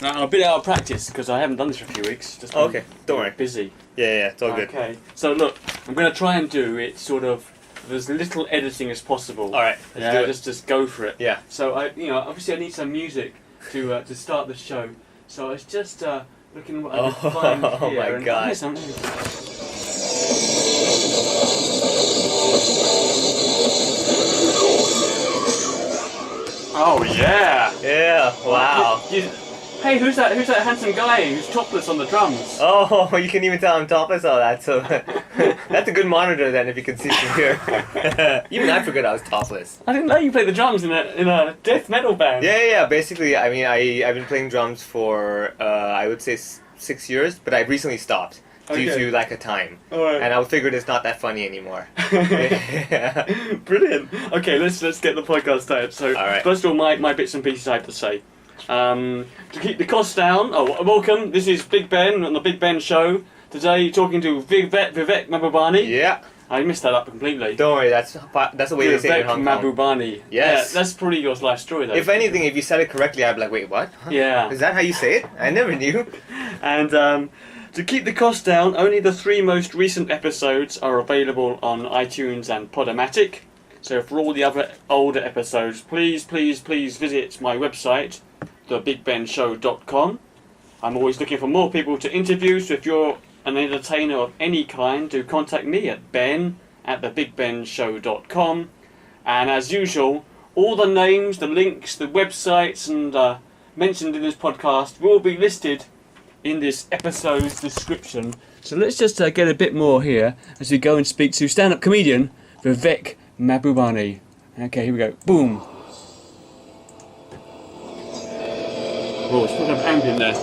I'm a bit out of practice because I haven't done this for a few weeks. Just been okay, don't worry. Busy. Yeah, it's all good. Okay, so look, I'm going to try and do it sort of as little editing as possible. All right, let's do it. Just go for it. Yeah. So obviously I need some music to start the show. So I was just looking what I could find here. Oh my god. Oh yeah. Yeah. Wow. Hey, who's that handsome guy who's topless on the drums? Oh, you can even tell I'm topless all that, so that's a good monitor then if you can see from here. Even I forgot I was topless. I didn't know you played the drums in a death metal band. Yeah. Basically, I mean, I've been playing drums for I would say 6 years, but I recently stopped due to lack of time. Alright. And I figured it's not that funny anymore. Brilliant. Okay, let's get the podcast started. So first of all, my bits and pieces I have to say. To keep the costs down, welcome, this is Big Ben on the Big Ben Show. Today talking to Vivek Mahbubani. Yeah. I missed that up completely. Don't worry, that's the way they say it in Hong Kong. Mahbubani. Yes. Yeah, that's probably your life story though. If anything, if you said it correctly, I'd be like, wait, what? Huh? Yeah. Is that how you say it? I never knew. And to keep the cost down, only the 3 most recent episodes are available on iTunes and Podomatic. So for all the other older episodes, please visit my website, thebigbenshow.com. I'm always looking for more people to interview, so if you're an entertainer of any kind, do contact me at ben@thebigbenshow.com. And as usual, all the names, the links, the websites and mentioned in this podcast will be listed in this episode's description. So let's just get a bit more here as we go and speak to stand-up comedian Vivek Mahbubani. Okay, here we go. Boom. Oh, it's put an ambient there.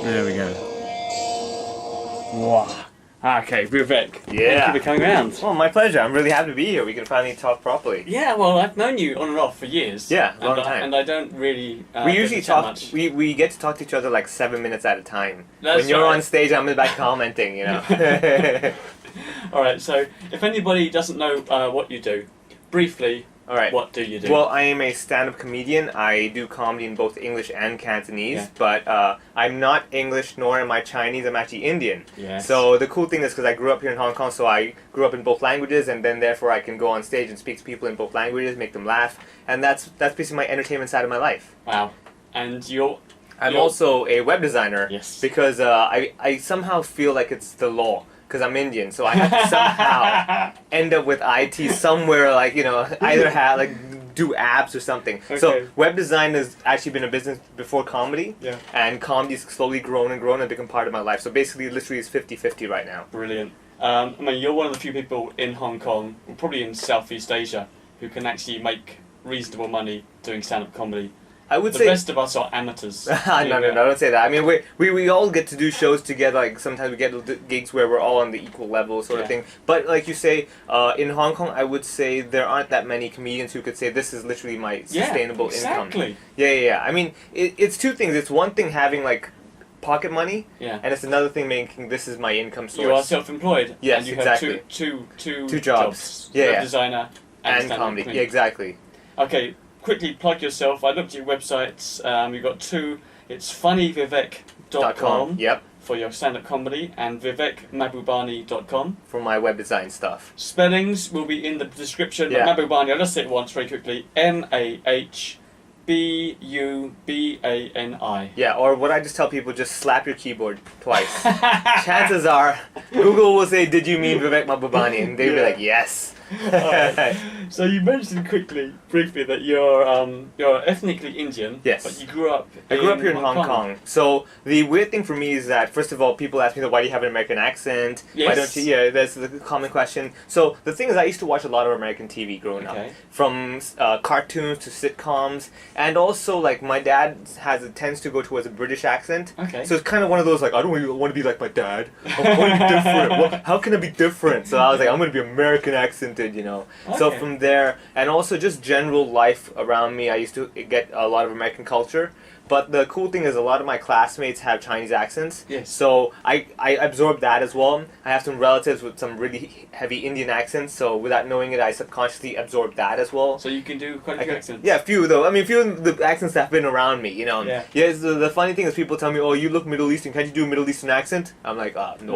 There we go. Wow. Okay, Vivek. Yeah. Thank you for coming around. Well, my pleasure. I'm really happy to be here. We can finally talk properly. Yeah, well, I've known you on and off for years. Yeah, long time. And I don't really. We usually talk. much. We get to talk to each other like 7 minutes at a time. That's when you're right. on stage, I'm in the back commenting. You know. All right. So, if anybody doesn't know what you do, briefly. All right. What do you do? Well, I am a stand-up comedian. I do comedy in both English and Cantonese, but I'm not English nor am I Chinese. I'm actually Indian. Yes. So the cool thing is because I grew up here in Hong Kong, so I grew up in both languages, and then therefore I can go on stage and speak to people in both languages, make them laugh, and that's basically my entertainment side of my life. Wow. And I'm also a web designer. Yes. Because I somehow feel like it's the law. Because I'm Indian, so I have to somehow end up with IT somewhere, like, you know, either do apps or something. Okay. So web design has actually been a business before comedy, and comedy's slowly grown and become part of my life. So basically, literally, it's 50-50 right now. Brilliant. I mean, you're one of the few people in Hong Kong, probably in Southeast Asia, who can actually make reasonable money doing stand-up comedy. I would the say rest of us are amateurs. No, don't say that. I mean, we all get to do shows together. Like sometimes we get gigs where we're all on the equal level, sort of thing. But like you say, in Hong Kong, I would say there aren't that many comedians who could say this is literally my sustainable income. Yeah. I mean, it's two things. It's one thing having like pocket money, and it's another thing making this is my income source. You are self-employed. Yes, and you exactly. have two jobs. Web designer and comedy. Yeah, exactly. Okay. Quickly plug yourself. I looked at your websites. You've got 2. It's funnyvivek.com for your stand-up comedy and vivekmahbubani.com for my web design stuff. Spellings will be in the description. Mahbubani, I'll just say it once very quickly. Mahbubani. Yeah, or what I just tell people, just slap your keyboard twice. Chances are, Google will say, "Did you mean Vivek Mahbubani?" And they'll be like, "Yes." So you mentioned briefly that you're ethnically Indian. Yes. But you grew up. I grew up here in Hong Kong. So the weird thing for me is that first of all, people ask me, "Why do you have an American accent? Yes. Why don't you?" Yeah, that's the common question. So the thing is, I used to watch a lot of American TV growing up, from cartoons to sitcoms, and also like my dad tends to go towards a British accent. Okay. So it's kind of one of those like I don't really want to be like my dad. I want to be different. How can I be different? So I was like, I'm going to be American accented, you know. Okay. So from there, and also just generally general life around me, I used to get a lot of American culture. But the cool thing is a lot of my classmates have Chinese accents. Yes. So I absorbed that as well. I have some relatives with some really heavy Indian accents, so without knowing it, I subconsciously absorbed that as well. So you can do quite a few accents. Yeah, few though. I mean, few of the accents that have been around me, you know. Yeah. Yeah. The funny thing is, people tell me, "Oh, you look Middle Eastern. Can't you do a Middle Eastern accent?" I'm like, no,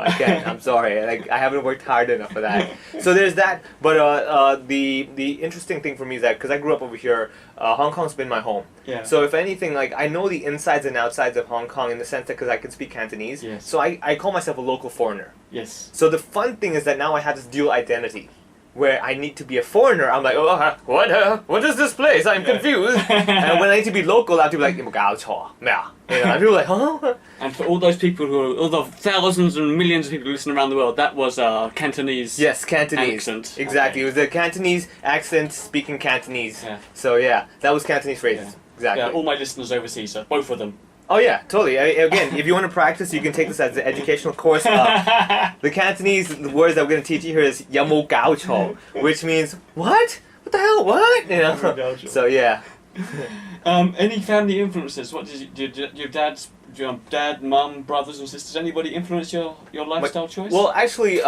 I can't. I'm sorry. Like, I haven't worked hard enough for that. So there's that. But the interesting thing for me is that because I grew up over here, Hong Kong's been my home. Yeah. So if anything, like, I know the insides and outsides of Hong Kong in the sense that because I can speak Cantonese. Yes. So I call myself a local foreigner. Yes. So the fun thing is that now I have this dual identity, where I need to be a foreigner. I'm like, what is this place? I'm confused. And when I need to be local, I have to be like, 有冇搞錯？咩啊？You know, and people are like, huh? And for all those people all the thousands and millions of people who listen around the world, that was Cantonese. Yes, Cantonese. Accent. Exactly. Okay. It was the Cantonese accent speaking Cantonese. Yeah. So yeah, that was Cantonese phrases. Yeah. Exactly. Yeah, all my listeners overseas, so both of them. Oh yeah, totally. Again, if you want to practice, you can take this as an educational course. The Cantonese words that we're going to teach you here is 有冇搞錯, which means what? What the hell? What? You know. So yeah. Any family influences? What did your dad, mum, brothers and sisters? Anybody influence your lifestyle choice? Well, actually,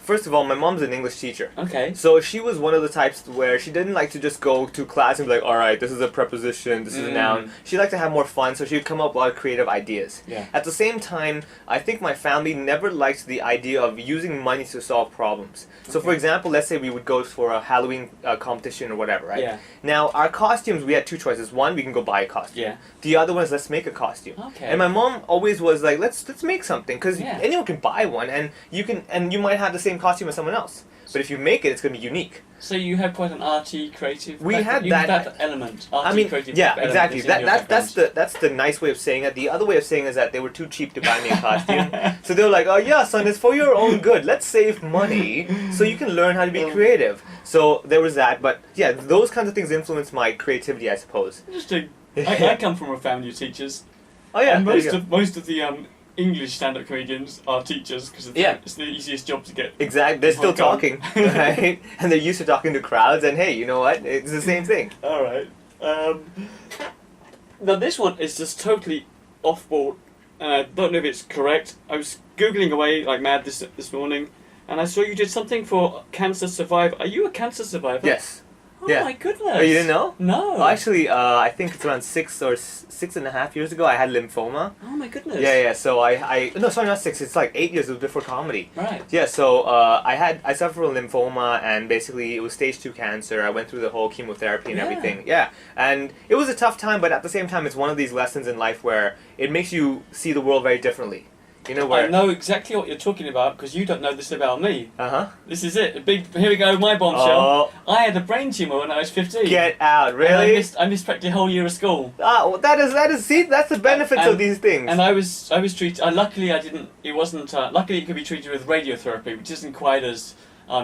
first of all, my mom's an English teacher. Okay. So she was one of the types where she didn't like to just go to class and be like, all right, this is a preposition, this is a noun. She liked to have more fun, so she would come up with a lot of creative ideas. Yeah. At the same time, I think my family never liked the idea of using money to solve problems. So for example, let's say we would go for a Halloween competition or whatever, right? Yeah. Now, our costumes, we had two choices. One, we can go buy a costume. Yeah. The other one is let's make a costume. Okay. And my mom always was like, let's make something, because Yeah. anyone can buy one, and you might have the same costume as someone else. But if you make it, it's going to be unique. So you have quite an arty, creative. We had you that- have that element. Arty, I mean, creative yeah, element exactly. is in your That's the nice way of saying it. The other way of saying it is that they were too cheap to buy me a costume. So they were like, oh yeah, son, it's for your own good. Let's save money so you can learn how to be creative. So there was that. But yeah, those kinds of things influenced my creativity, I suppose. Interesting. I come from a family of teachers. Oh yeah, And there you go. most of the English stand-up comedians are teachers because it's the easiest job to get. Exactly. They're still Hong Kong. talking, right? And they're used to talking to crowds. And hey, you know what? It's the same thing. All right. Now this one is just totally off-board, and I don't know if it's correct. I was googling away like mad this morning, and I saw you did something for Cancer Survivor. Are you a cancer survivor? Yes. Oh Yeah. my goodness. Oh, you didn't know? No. Oh, actually, I think it's around 6.5 years ago, I had lymphoma. Oh my goodness. Yeah. So no, sorry, not 6. It's like 8 years. It was before comedy. Right. Yeah. So I suffered from lymphoma, and basically it was stage 2 cancer. I went through the whole chemotherapy and Yeah. everything. Yeah. And it was a tough time, but at the same time, it's one of these lessons in life where it makes you see the world very differently. You know where? I know exactly what you're talking about because you don't know this about me. Uh-huh. This is it. Here we go. My bombshell. I had a brain tumor when I was 15. Get out! And Really? I missed practically a whole year of school. Ah, well, that is. See, that's the benefits of these things. And I was treated. Luckily, I didn't. It wasn't. Luckily, it could be treated with radiotherapy, which isn't quite as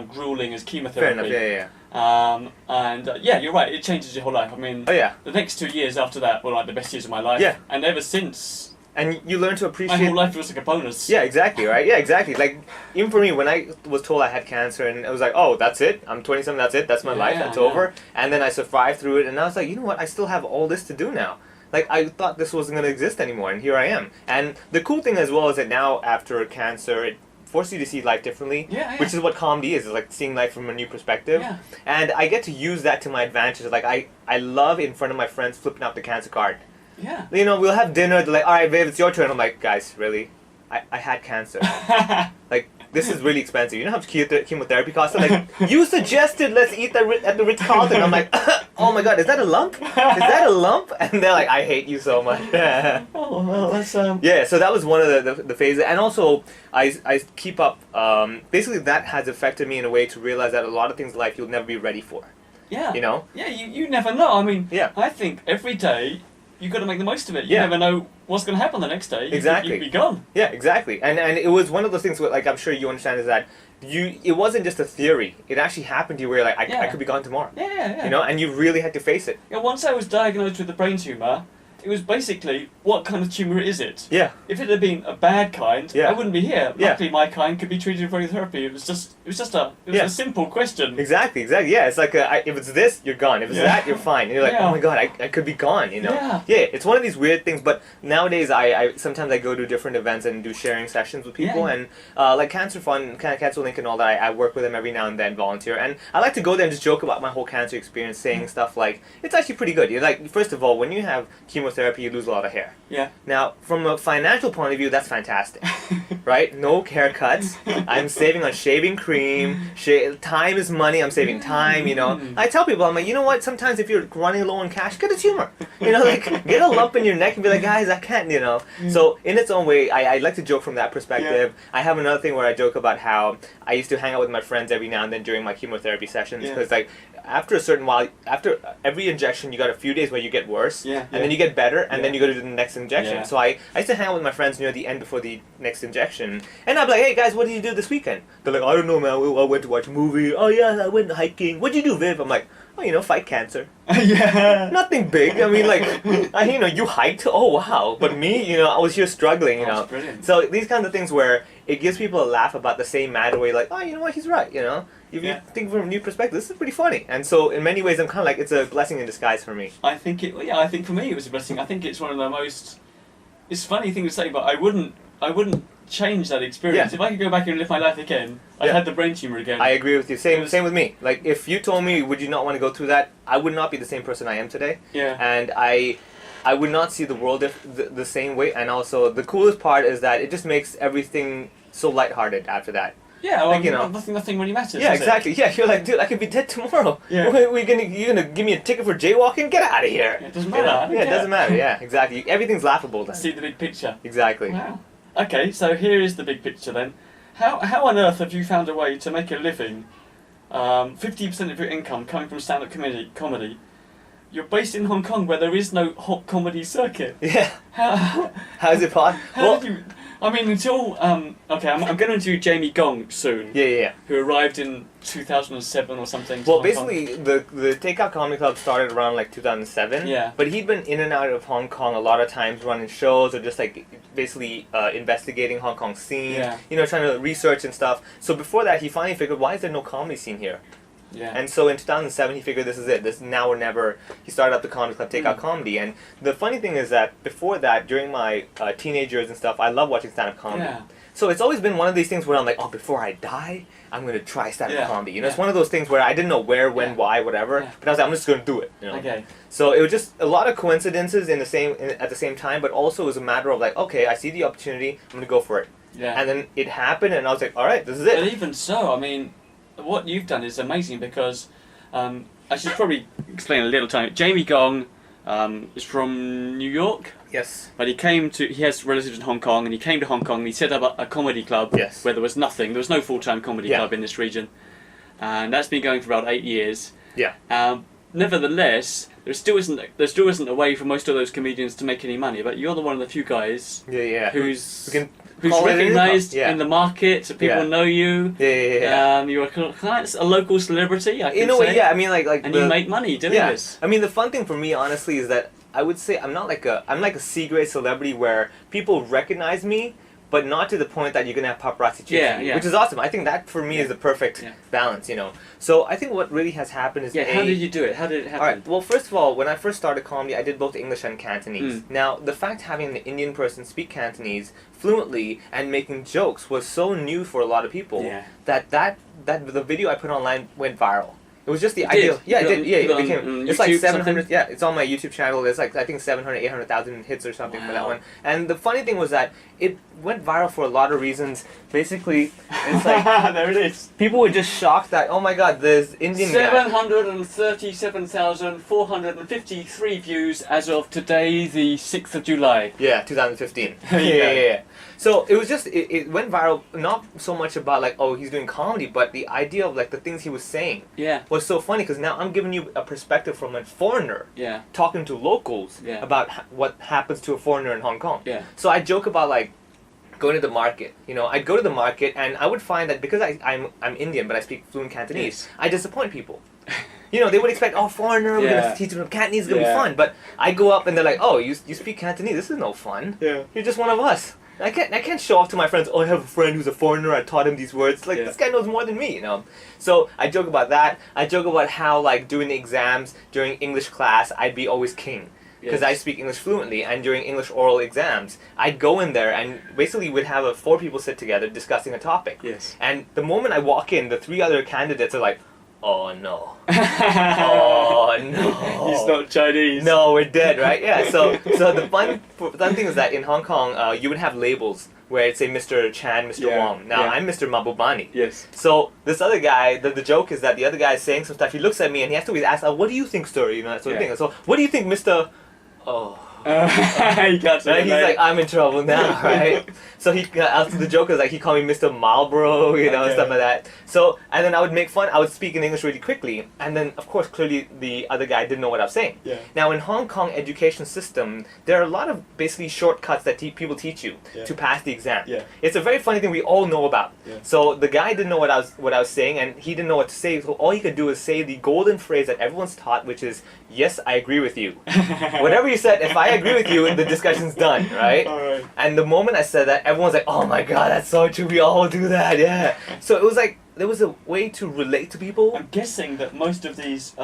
grueling as chemotherapy. Fair enough. Yeah. And you're right. It changes your whole life. I mean, Oh yeah. the next 2 years after that were like the best years of my life. Yeah. And ever since, And you learn to my appreciate. whole life was like a bonus. Yeah, exactly, right? Yeah, exactly. Like, even for me, when I was told I had cancer, and it was like, oh, that's it? I'm 27, that's it? That's my life? That's over? And then I survived through it, and I was like, you know what? I still have all this to do now. Like, I thought this wasn't going to exist anymore, and here I am. And the cool thing as well is that now, after cancer, it forces you to see life differently, Yeah. which is what comedy is like seeing life from a new perspective. Yeah. And I get to use that to my advantage. Like, I love in front of my friends flipping out the cancer card. Yeah. You know, we'll have dinner, they're like, alright, babe, it's your turn. I'm like, guys, really? I had cancer. Like, this is really expensive. You know how much chemotherapy costs? They're like, you suggested let's eat at the Ritz-Carlton. I'm like, oh my god, is that a lump? Is that a lump? And they're like, I hate you so much. Oh well, that's Yeah, so that was one of the phases. And also, I keep up, basically that has affected me in a way to realize that a lot of things in life you'll never be ready for. Yeah. You know? Yeah, you never know. I mean, Yeah. I think every day you've got to make the most of it. You Yeah. never know what's going to happen the next day. Exactly. You'd be gone. Yeah, exactly. And it was one of those things where, like, I'm sure you understand is that it wasn't just a theory. It actually happened to you where you're like, I Yeah. could be gone tomorrow. Yeah. You know, and you really had to face it. Yeah, once I was diagnosed with a brain tumour, it was basically, what kind of tumour is it? Yeah. If it had been a bad kind, Yeah. I wouldn't be here. Yeah. Luckily, my kind could be treated with radiotherapy. It was a simple question. Exactly. Yeah, it's like if it's this, you're gone. If it's that, you're fine. And you're like, oh my god, I could be gone. You know. Yeah. It's one of these weird things. But nowadays, I sometimes I go to different events and do sharing sessions with people, and like Cancer Fund, Cancer Link, and all that. I work with them every now and then, volunteer, and I like to go there and just joke about my whole cancer experience, saying stuff like, it's actually pretty good. You're like, first of all, when you have chemotherapy, you lose a lot of hair. Yeah. Now, from a financial point of view, that's fantastic, right? No haircuts. I'm saving on shaving cream. Time is money. I'm saving time. You know, I tell people, I'm like, you know what? Sometimes if you're running low on cash, get a tumor. You know, like get a lump in your neck and be like, guys, I can't. You know. So in its own way, I like to joke from that perspective. I have another thing where I joke about how I used to hang out with my friends every now and then during my chemotherapy sessions, because like after a certain while, after every injection, you got a few days where you get worse, and then you get better, and then you go to the next injection. So I used to hang out with my friends near the end before the next injection, and I'd be like, hey guys, what did you do this weekend? They're like, I don't know, man. I went to watch a movie. Oh yeah, I went hiking. What'd you do, Viv? I'm like, oh, you know, fight cancer. Nothing big. I mean, like, you know, you hiked. Oh wow. But me, you know, I was here struggling. You know. Brilliant. So these kinds of things where it gives people a laugh about the same matter, where you're like, oh, you know what, he's right. You know. If you think from a new perspective, this is pretty funny. And so, in many ways, I'm kind of like, it's a blessing in disguise for me. I think for me it was a blessing. I think it's one of the most. It's a funny thing to say, but I wouldn't change that experience. If I could go back and live my life again, I'd had the brain tumor again. I agree with you. Same with me. Like, if you told me, would you not want to go through that? I would not be the same person I am today. Yeah. And I would not see the world the same way. And also, the coolest part is that it just makes everything so lighthearted after that. Yeah, well, like, you know, nothing really matters. Yeah, exactly. Yeah, you're like, dude, I could be dead tomorrow. Yeah. You're gonna give me a ticket for jaywalking? Get out of here. Yeah, it doesn't matter. It doesn't matter. Yeah, exactly. Everything's laughable then. See the big picture. Exactly. Wow. Okay, so here is the big picture then. How on earth have you found a way to make a living? 50% of your income coming from stand-up comedy. You're based in Hong Kong, where there is no hot comedy circuit. Yeah. How is it possible? I mean, until okay, I'm going to interview Jami Gong soon. Yeah. Who arrived in 2007 or something. Well, basically, the Takeout Comedy Club started around like 2007. Yeah. But he'd been in and out of Hong Kong a lot of times, running shows or just like basically investigating Hong Kong scene. Yeah. You know, trying to research and stuff. So before that, he finally figured, why is there no comedy scene here? Yeah. And so in 2007, he figured this is it. This is now or never. He started up the comedy club, Takeout Comedy. And the funny thing is that before that, during my teenage years and stuff, I love watching stand-up comedy. Yeah. So it's always been one of these things where I'm like, oh, before I die, I'm going to try stand-up comedy. You know, it's one of those things where I didn't know where, when, why, whatever. Yeah. But I was like, I'm just going to do it. You know? Okay. So it was just a lot of coincidences at the same time, but also it was a matter of like, okay, I see the opportunity, I'm going to go for it. Yeah. And then it happened, and I was like, all right, this is it. But even so, I mean, what you've done is amazing because I should probably explain a little time. Jami Gong is from New York. Yes. But he has relatives in Hong Kong, and he came to Hong Kong and he set up a comedy club where there was nothing. There was no full-time comedy club in this region. And that's been going for about 8 years. Yeah. Nevertheless, there still isn't a way for most of those comedians to make any money. But you're one of the few guys who's recognised in the market, so people know you. You're a local celebrity, I can say. I mean, like you make money doing this. I mean, the fun thing for me, honestly, is that I would say I'm like a C-grade celebrity where people recognize me, but not to the point that you're gonna have paparazzi chasing you, which is awesome. I think that for me is the perfect balance, you know. So I think what really has happened is how did you do it? How did it happen? All right. Well, first of all, when I first started comedy, I did both English and Cantonese. Now, the fact having an Indian person speak Cantonese fluently and making jokes was so new for a lot of people that the video I put online went viral. It was just the ideal. Yeah, it did. Yeah, it became. It's like 700. Yeah, it's on my YouTube channel. There's like I think 700, 800,000 hits or something for that one. And the funny thing was that it went viral for a lot of reasons. Basically, it's like there it is. People were just shocked that oh my god, there's Indian. 737,453 views as of today, the 6th of July. Yeah, 2015. Yeah. So it was just it went viral. Not so much about like oh he's doing comedy, but the idea of like the things he was saying. Yeah. Was so funny because now I'm giving you a perspective from a foreigner talking to locals about what happens to a foreigner in Hong Kong. Yeah. So I joke about like going to the market. You know, I'd go to the market and I would find that because I'm Indian but I speak fluent Cantonese, I disappoint people. they would expect, oh, foreigner, we're gonna teach them Cantonese, it's gonna be fun. But I go up and they're like, oh, you speak Cantonese, this is no fun. Yeah. You're just one of us. I can't show off to my friends, oh, I have a friend who's a foreigner, I taught him these words. Like, this guy knows more than me, So I joke about that. I joke about how, like, doing the exams during English class, I'd be always king. Because I speak English fluently, and during English oral exams, I'd go in there and basically we'd have 4 people sit together discussing a topic. Yes. And the moment I walk in, the 3 other candidates are like, oh no. Oh no. He's not Chinese. No, we're dead, right? Yeah, so the fun thing is that in Hong Kong, you would have labels where it'd say Mr. Chan, Mr. Wong. Now, I'm Mr. Mahbubani. Yes. So this other guy, the joke is that the other guy is saying some stuff, he looks at me and he has to always ask, what do you think, sir? That sort of thing. So, what do you think, Mr. Oh. He got right? He's like, I'm in trouble now, right? So the joke is like, he called me Mr. Marlboro, and stuff like that. So, and then I would make fun, I would speak in English really quickly, and then, of course, clearly the other guy didn't know what I was saying. Yeah. Now, in Hong Kong education system, there are a lot of basically shortcuts that people teach you to pass the exam. Yeah. It's a very funny thing we all know about. Yeah. So, the guy didn't know what I was saying, and he didn't know what to say, so all he could do is say the golden phrase that everyone's taught, which is, yes, I agree with you. Whatever you said, if I agree with you, the discussion's done, right? All right. And the moment I said that, everyone's like, oh my god, that's so true, we all do that, yeah. So it was like, there was a way to relate to people. I'm guessing that most of these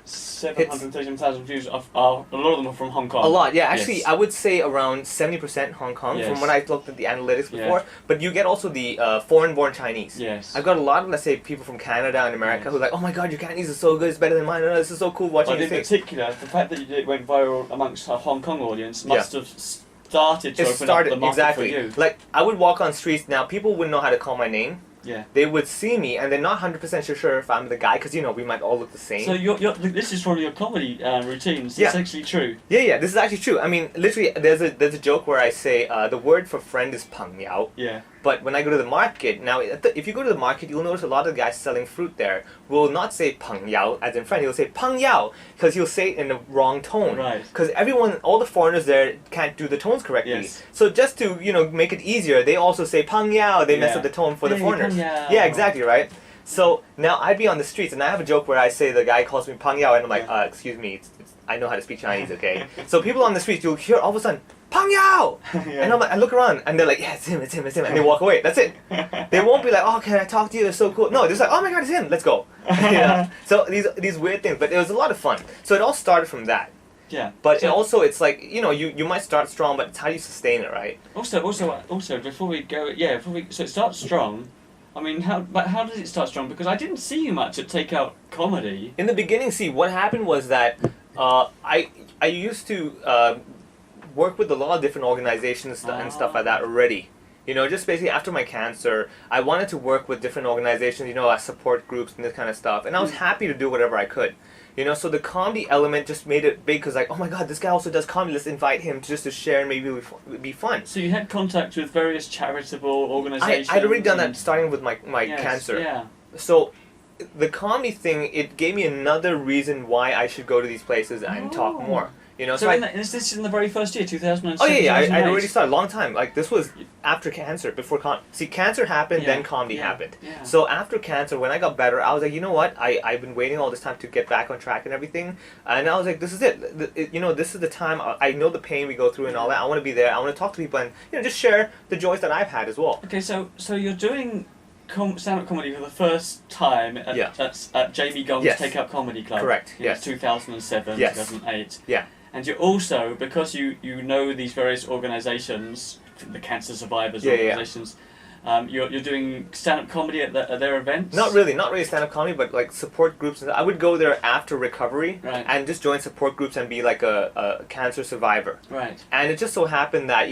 737,000 views are a lot of them are from Hong Kong. A lot, yeah. Actually, I would say around 70% Hong Kong from when I looked at the analytics before. But you get also the foreign-born Chinese. Yes. I've got a lot of, let's say, people from Canada and America who are like, oh my god, your Cantonese is so good, it's better than mine. No, this is so cool watching you in particular, the fact that it went viral amongst a Hong Kong audience must have started to open up the market for you. Like, I would walk on streets now, people wouldn't know how to call my name. Yeah. They would see me and they're not 100% sure if I'm the guy because, we might all look the same. So this is from your comedy routines. It's actually true. Yeah, this is actually true. I mean, literally, there's a joke where I say the word for friend is pang yao. Yeah. But when I go to the market, now if you go to the market, you'll notice a lot of the guys selling fruit there will not say pang yao as in friend, he'll say pang yao because he'll say it in the wrong tone. Right. Because all the foreigners there can't do the tones correctly. Yes. So just to, make it easier, they also say pang yao, they mess up the tone for the foreigners. Yeah, exactly, right? So now I'd be on the streets and I have a joke where I say the guy calls me pang yao and I'm like, excuse me, I know how to speak Chinese, okay? So people on the streets, you'll hear all of a sudden, Pang Yao! And I'm like, I look around and they're like, yeah, it's him, and they walk away. That's it. They won't be like, oh, can I talk to you? It's so cool. No, they're just like, oh my god, it's him. Let's go. So these weird things, but it was a lot of fun. So it all started from that. Yeah. But it's like, you might start strong, but it's how you sustain it, right? Also, before we go, so it starts strong. I mean, how does it start strong? Because I didn't see you much at Takeout Comedy. In the beginning, what happened was that I used to work with a lot of different organizations and stuff like that already. Just basically after my cancer, I wanted to work with different organizations, as support groups and this kind of stuff. And I was happy to do whatever I could. So the comedy element just made it big because like, oh my god, this guy also does comedy, let's invite him just to share and maybe it would be fun. So you had contact with various charitable organizations? I'd already done that starting with my cancer. Yeah. So the comedy thing, it gave me another reason why I should go to these places and talk more. So is this in the very first year, 2007? Oh yeah, I'd already started a long time. Like this was after cancer, before cancer happened, then comedy happened. Yeah. So after cancer, when I got better, I was like, you know what? I've been waiting all this time to get back on track and everything, and I was like, this is it. This is the time. I know the pain we go through and all that. I want to be there. I want to talk to people and just share the joys that I've had as well. Okay, so you're doing stand-up comedy for the first time at Jami Gong's Takeout Comedy Club. Correct. Yes. 2007, 2008. Yeah. And you're also, because you know these various organisations, the cancer survivors organisations, you're doing stand-up comedy at their events? Not really stand-up comedy, but like support groups. I would go there after recovery and just join support groups and be like a cancer survivor. Right. And it just so happened that,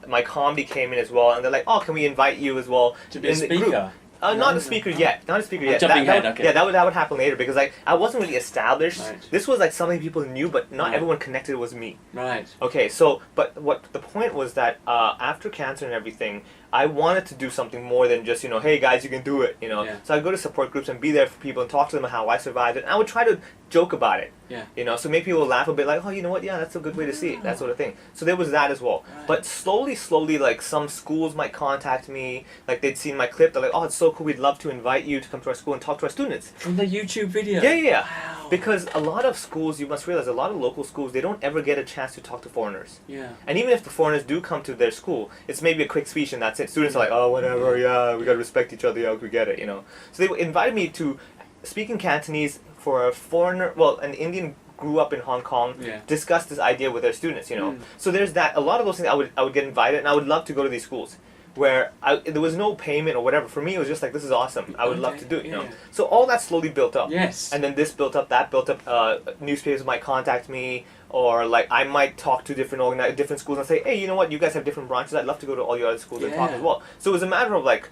my comedy came in as well, and they're like, oh, can we invite you as well to be a speaker? Group? Not a speaker yet. Jumping ahead, okay. Yeah, that would happen later because I wasn't really established. Right. This was like something people knew, but not everyone connected was me. Right. Okay, so but what the point was that after cancer and everything, I wanted to do something more than just hey guys, you can do it. So I go to support groups and be there for people and talk to them how I survived it. And I would try to joke about it. Yeah. You know, so make people laugh a bit like, oh, you know what, yeah, that's a good way to see it, that sort of thing. So there was that as well. Right. But slowly, like some schools might contact me, like they'd seen my clip, they're like, oh, it's so cool, we'd love to invite you to come to our school and talk to our students. From the YouTube video? Yeah. Wow. Because a lot of schools, you must realize, a lot of local schools, they don't ever get a chance to talk to foreigners. Yeah. And even if the foreigners do come to their school, it's maybe a quick speech and that's it. Students are like, oh, whatever, yeah, we gotta respect each other, yeah, we get it, you know. So they invited me to speak in Cantonese for a foreigner, well, an Indian grew up in Hong Kong, discuss this idea with their students, you know. So there's that, a lot of those things I would get invited, and I would love to go to these schools where there was no payment or whatever. For me, it was just like, this is awesome. I would love to do it, you know. So all that slowly built up. Yes. And then this built up, that built up. Newspapers might contact me, or like I might talk to different schools and say, hey, you know what, you guys have different branches. I'd love to go to all your other schools and talk as well. So it was a matter of like,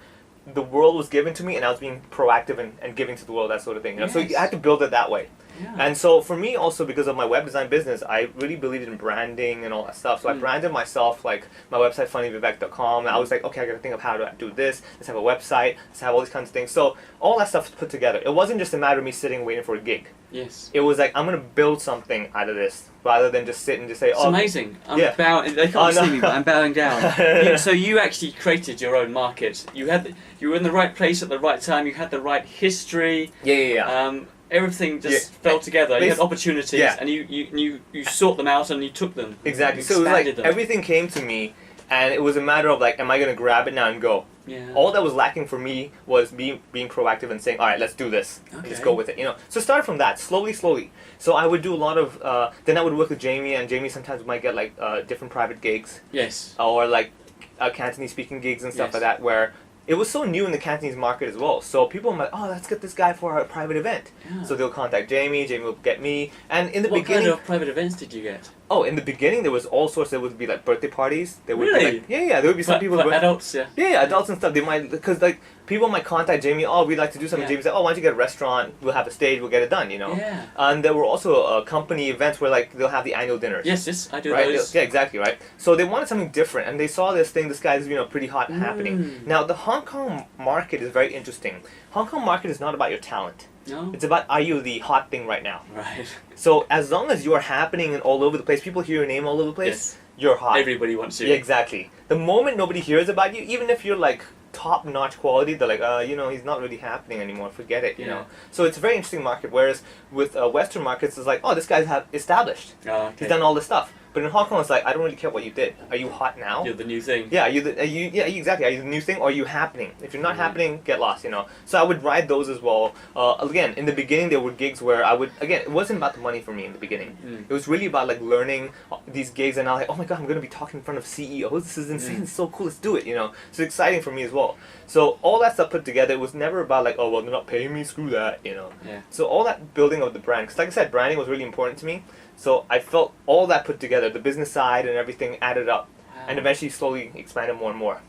the world was given to me and I was being proactive and giving to the world, that sort of thing. You know? So you had to build it that way. Yeah. And so for me also, because of my web design business, I really believed in branding and all that stuff. So I branded myself, like my website, funnyvivek.com. And I was like, okay, I gotta think of how to do this. Let's have a website. Let's have all these kinds of things. So all that stuff put together. It wasn't just a matter of me sitting waiting for a gig. Yes. It was like, I'm gonna build something out of this rather than just sit and just say, it's amazing. I'm yeah. bowing. They can't see me, but I'm bowing down. So you actually created your own market. You were in the right place at the right time. You had the right history. Yeah. Everything just fell together. You had opportunities, and you sought them out and you took them. Exactly. So it was like everything came to me, and it was a matter of like, am I gonna grab it now and go? Yeah. All that was lacking for me was being proactive and saying, all right, let's do this. Okay. Let's go with it. You know. So start from that, slowly. So I would do a lot of. Then I would work with Jami, and Jami sometimes might get like different private gigs. Yes. Or like Cantonese speaking gigs and stuff like that, where it was so new in the Cantonese market as well. So people were like, oh, let's get this guy for our private event. Yeah. So they'll contact Jami will get me. And in the what beginning... What kind of private events did you get? Oh, in the beginning there was all sorts. There would be like birthday parties. There would really? be like, there would be some people... For adults, Yeah, adults and stuff. They might... Because like, people might contact Jami, oh, we'd like to do something. Jami said, oh, why don't you get a restaurant? We'll have a stage, we'll get it done, you know? Yeah. And there were also company events where like, they'll have the annual dinners. Yes, I do right? those. Yeah, exactly, right? So they wanted something different, and they saw this guy's, pretty hot happening. Now, the Hong Kong market is very interesting. Hong Kong market is not about your talent. No. It's about, are you the hot thing right now? Right. So as long as you're happening and all over the place, people hear your name all over the place, you're hot. Everybody wants you. Yeah, exactly. The moment nobody hears about you, even if you're like top-notch quality, they're like, he's not really happening anymore, forget it, you know. So it's a very interesting market, whereas with Western markets, it's like, oh, this guy's established. Oh, okay. He's done all this stuff. But in Hong Kong, it's like, I don't really care what you did. Are you hot now? You're the new thing. Yeah, exactly. Are you the new thing, or are you happening? If you're not happening, get lost, you know. So I would ride those as well. Again, in the beginning, there were gigs where I would, again, it wasn't about the money for me in the beginning. It was really about like learning these gigs, and I'm like, oh my god, I'm going to be talking in front of CEOs. This is insane. It's so cool. Let's do it, you know. So it's exciting for me as well. So all that stuff put together, it was never about like, oh, well, they're not paying me, screw that, you know. Yeah. So all that building of the brand, because like I said, branding was really important to me. So I felt all that put together, the business side and everything added up, and eventually slowly expanded more and more.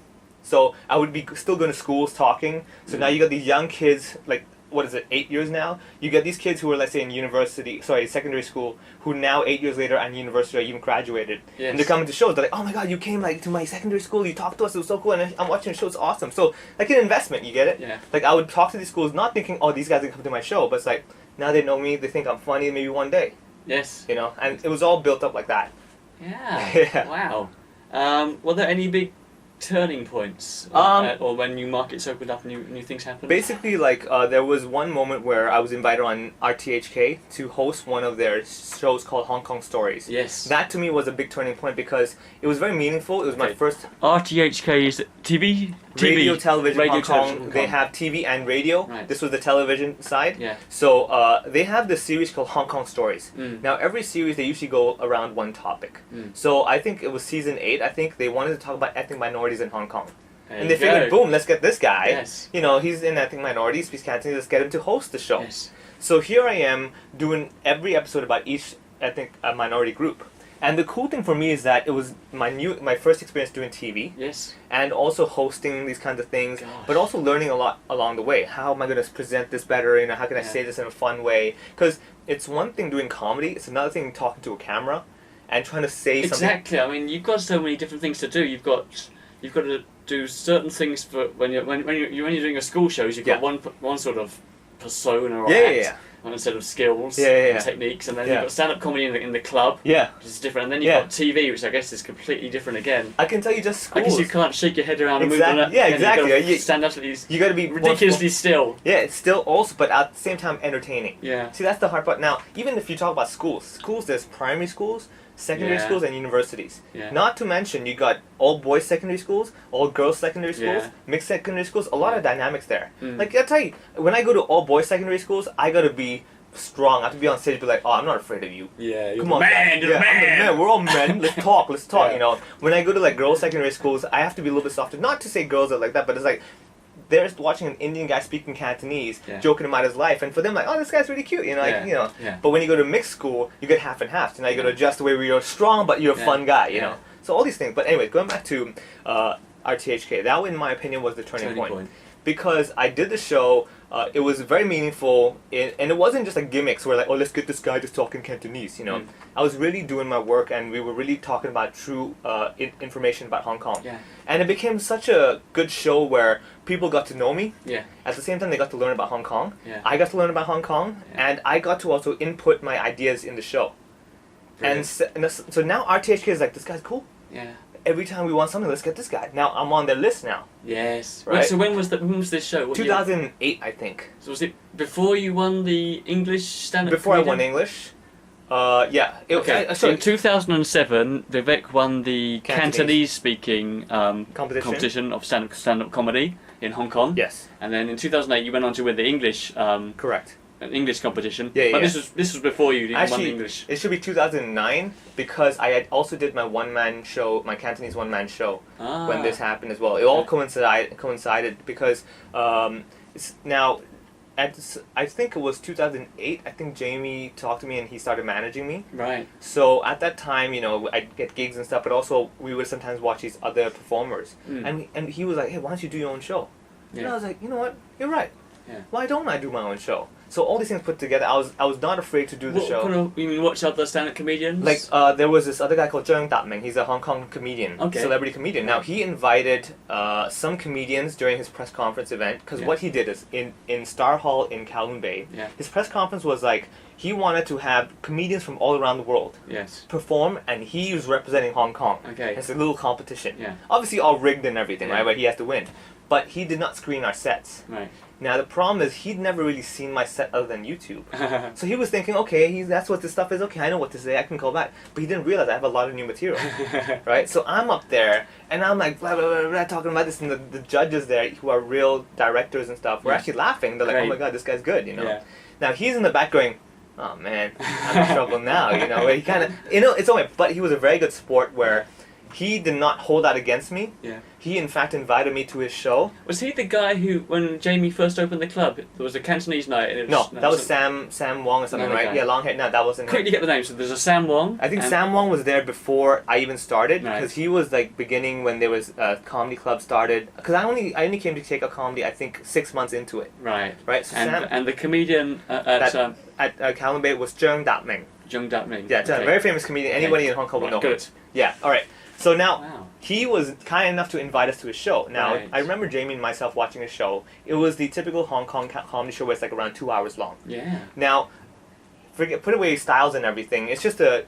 So I would be still going to schools talking. So now you got these young kids, like, 8 years now? You get these kids who are, let's say, in secondary school, who now 8 years later are in university or even graduated. Yes. And they're coming to shows. They're like, oh my god, you came like to my secondary school, you talked to us, it was so cool, and I'm watching the show, it's awesome. So, like an investment, you get it? Yeah. Like, I would talk to these schools, not thinking, oh, these guys are going to come to my show, but it's like, now they know me, they think I'm funny, maybe one day. Yes. You know, and it was all built up like that. Yeah. Wow. Were there any big turning points, or when new markets opened up, new things happened? Basically, like there was one moment where I was invited on RTHK to host one of their shows called Hong Kong Stories. Yes. That to me was a big turning point because it was very meaningful. It was my first RTHK is TV, radio, television, radio, Hong Kong. television, They have TV and radio. Right. This was the television side. Yeah. So they have this series called Hong Kong Stories. Now every series they usually go around one topic. So I think it was season 8. I think they wanted to talk about ethnic minorities in Hong Kong. And they figured, boom, let's get this guy. Yes. You know, he's in ethnic minorities, speaks Cantonese, let's get him to host the show. Yes. So here I am doing every episode about each ethnic minority group. And the cool thing for me is that it was my first experience doing TV. Yes. And also hosting these kinds of things, Gosh. but also learning a lot along the way. How am I going to present this better? You know, how can I say this in a fun way? Because it's one thing doing comedy, it's another thing talking to a camera and trying to say something. Exactly. I mean, you've got so many different things to do. You've got to do certain things for when you're doing a school shows. You've got one sort of persona or Yeah, act. Instead of skills and techniques, and then you've got stand-up comedy in the club, which is different, and then you've got TV, which I guess is completely different again. I can tell you just schools. I guess you can't shake your head around and move Exactly. Yeah, exactly. You stand up to these. You got to be ridiculously still. Yeah, it's still also, but at the same time entertaining. Yeah. See, that's the hard part. Now, even if you talk about schools, there's primary schools, secondary schools, and universities. Yeah. Not to mention, you got all boys secondary schools, all girls secondary schools, mixed secondary schools. A lot of dynamics there. Like I tell you, when I go to all boys secondary schools, I gotta be strong. I have to be on stage, be like, oh, I'm not afraid of you. Yeah, come on, man, man. Man. We're all men. Let's talk. Yeah. You know. When I go to like girls secondary schools, I have to be a little bit softer. Not to say girls are like that, but it's like they're watching an Indian guy speaking Cantonese, joking about his life, and for them, like, oh, this guy's really cute, you know, like, you know. Yeah. But when you go to mixed school, you get half and half. So now you got to adjust the way where you're strong, but you're a fun guy, you know. So all these things. But anyway, going back to RTHK, that, in my opinion, was the turning point. Because I did the show, it was very meaningful, and it wasn't just like gimmicks where like, oh, let's get this guy just talking Cantonese, you know. I was really doing my work, and we were really talking about true information about Hong Kong. Yeah. And it became such a good show where people got to know me. Yeah. At the same time, they got to learn about Hong Kong. Yeah. I got to learn about Hong Kong, and I got to also input my ideas in the show. And so now RTHK is like, this guy's cool. Yeah. Every time we want something, let's get this guy. Now I'm on their list now. Yes. Right. Wait, so when was this show? What 2008, year? I think. So was it before you won the English stand-up? Before I won English. Yeah. Okay. In 2007, Vivek won the Cantonese speaking competition of stand-up comedy in Hong Kong. Yes. And then in 2008, you went on to win the English. Correct. An English competition. Yeah, but this was before you won English. It should be 2009 because I had also did my one-man show, my Cantonese one-man show when this happened as well. It all coincided because now, I think it was 2008. I think Jami talked to me and he started managing me. Right. So at that time, you know, I'd get gigs and stuff, but also we would sometimes watch these other performers. And he was like, hey, why don't you do your own show? And I was like, you know what? You're right. Yeah. Why don't I do my own show? So all these things put together, I was not afraid to do the show. You mean watch other stand-up comedians? Like there was this other guy called Cheung Ming. He's a Hong Kong comedian, celebrity comedian. Now he invited some comedians during his press conference event because what he did is in Star Hall in Kowloon Bay. Yeah. His press conference was like he wanted to have comedians from all around the world perform, and he was representing Hong Kong. Okay. It's a little competition. Yeah. Obviously all rigged and everything, right? But he has to win. But he did not screen our sets. Right. Now the problem is he'd never really seen my set other than YouTube, so he was thinking, okay, that's what this stuff is. Okay, I know what to say. I can call back, but he didn't realize I have a lot of new material, right? So I'm up there and I'm like blah blah blah, blah talking about this, and the judges there who are real directors and stuff were actually laughing. They're like, oh my god, this guy's good, you know. Yeah. Now he's in the back going, oh man, I'm in trouble now, you know. He kind of, you know, it's okay, but he was a very good sport where he did not hold that against me. Yeah. He in fact invited me to his show. Was he the guy who, when Jami first opened the club, there was a Cantonese night? And it was, that was Sam Wong or something, right? Yeah, long hair. No, that wasn't him. Quickly get the name. So there's a Sam Wong. I think Sam Wong was there before I even started because he was like beginning when there was a comedy club started. Because I only came to Takeout Comedy I think 6 months into it. Right. Right. So and the comedian at Kowloon Bay was Cheung Ming. Cheung Ming. Yeah, a very famous comedian. Anybody in Hong Kong will know. Good. Yeah. All right. So now, he was kind enough to invite us to his show. Now, I remember Jami and myself watching his show. It was the typical Hong Kong comedy show where it's like around 2 hours long. Yeah. Now, put away styles and everything. It's just a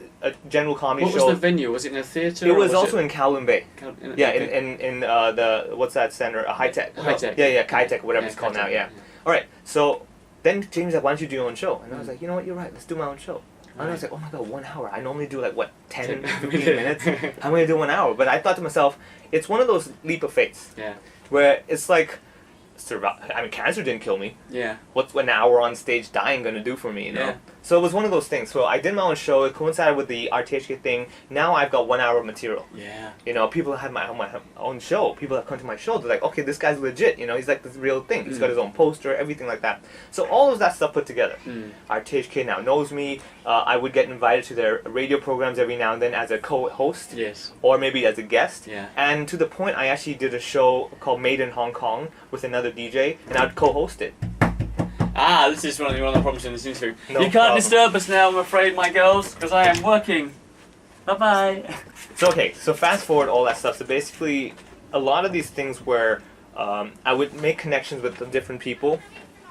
general comedy show. What was the venue? Was it in a theatre? It was also in Kowloon Bay. Okay. In the, what's that center? High Tech. Yeah, Kai Tech, whatever it's called now, yeah. Alright, so then Jami's like, why don't you do your own show? And I was like, you know what, you're right, let's do my own show. And I was like, oh my god, 1 hour. I normally do like, 10, 15 minutes? I'm going to do 1 hour. But I thought to myself, it's one of those leap of faith. Yeah. Where it's like, cancer didn't kill me. Yeah. What's an hour on stage dying going to do for me, you know? Yeah. So it was one of those things. So I did my own show. It coincided with the RTHK thing. Now I've got 1 hour of material. Yeah. You know, people have my own show. People have come to my show. They're like, okay, this guy's legit. You know, he's like this real thing. He's got his own poster, everything like that. So all of that stuff put together. RTHK now knows me. I would get invited to their radio programs every now and then as a co-host. Yes. Or maybe as a guest. Yeah. And to the point, I actually did a show called Made in Hong Kong with another DJ, and I'd co-host it. This is one of the problems in this interview. No you can't problem. disturb us now, I'm afraid, my girls, because I am working. Bye-bye. So fast forward all that stuff. So basically, a lot of these things where I would make connections with the different people,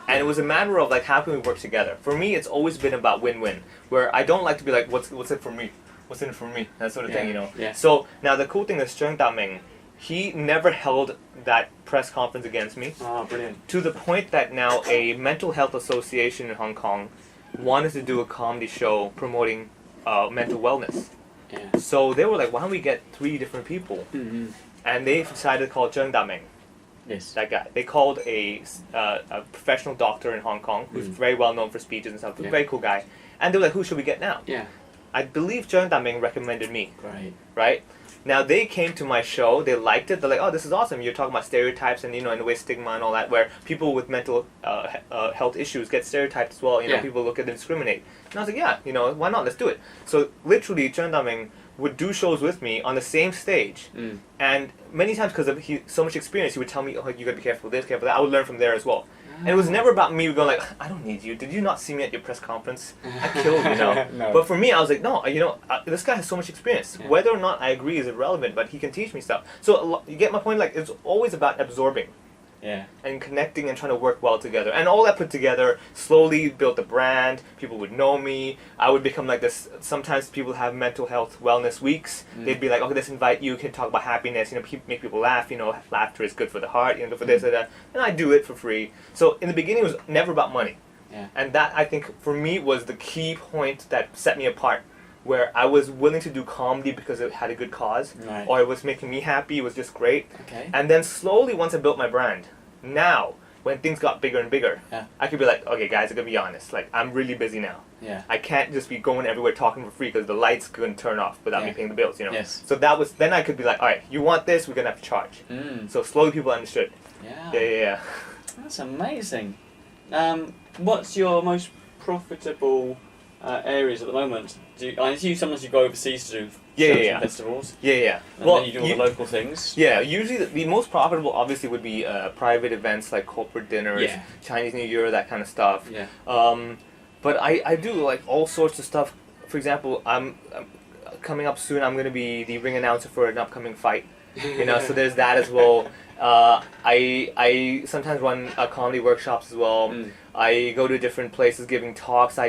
And it was a matter of like how can we work together. For me, it's always been about win-win, where I don't like to be like, what's it for me? What's in it for me? That sort of thing, you know. Yeah. So now the cool thing is Cheung Ming, he never held that press conference against me. Oh, brilliant. To the point that now a mental health association in Hong Kong wanted to do a comedy show promoting mental wellness. Yeah. So they were like, why don't we get 3 different people? Mm-hmm. And they decided to call Cheung Ming. Yes. That guy. They called a professional doctor in Hong Kong who's very well known for speeches and stuff. Yeah. Very cool guy. And they were like, who should we get now? Yeah. I believe Cheung Ming recommended me. Right. Right? Now they came to my show, they liked it, they're like, oh, this is awesome. You're talking about stereotypes and, you know, in a way stigma and all that, where people with mental health issues get stereotyped as well, you know, Yeah. people look at them discriminate. And I was like, yeah, you know, why not? Let's do it. So literally, Cheung Ming would do shows with me on the same stage. And many times, because of so much experience, he would tell me, oh, you gotta be careful with this, careful with that. I would learn from there as well. And it was never about me going like, I don't need you. Did you not see me at your press conference? I killed you, know. No. But for me, I was like, no, you know, this guy has so much experience. Yeah. Whether or not I agree is irrelevant, but he can teach me stuff. So you get my point? Like, it's always about absorbing Yeah. and connecting and trying to work well together. And all that put together slowly built a brand. People would know me. I would become like this. Sometimes people have mental health wellness weeks. They'd be like, okay, let's invite you. Can talk about happiness. You know, make people laugh. You know, laughter is good for the heart. You know, for this and that. And I do it for free. So in the beginning, it was never about money. Yeah. And that, I think, for me, was the key point that set me apart. Where I was willing to do comedy because it had a good cause, Right. or it was making me happy, it was just great. Okay. And then slowly, once I built my brand, now, when things got bigger and bigger, Yeah. I could be like, okay guys, I'm gonna be honest, like, I'm really busy now. Yeah. I can't just be going everywhere talking for free because the lights couldn't turn off without me Yeah. paying the bills, you know? Yes. So that was, then I could be like, alright, you want this, we're gonna have to charge. So slowly people understood. Yeah. Yeah. That's amazing. What's your most profitable areas at the moment? I see sometimes you go overseas to do shows and festivals. Yeah. And then you do all the local things. Yeah, usually the most profitable obviously would be private events like corporate dinners, Yeah. Chinese New Year, that kind of stuff. Yeah. But I do like all sorts of stuff. For example, I'm coming up soon. I'm going to be the ring announcer for an upcoming fight. You know, so there's that as well. I sometimes run comedy workshops as well. I go to different places giving talks.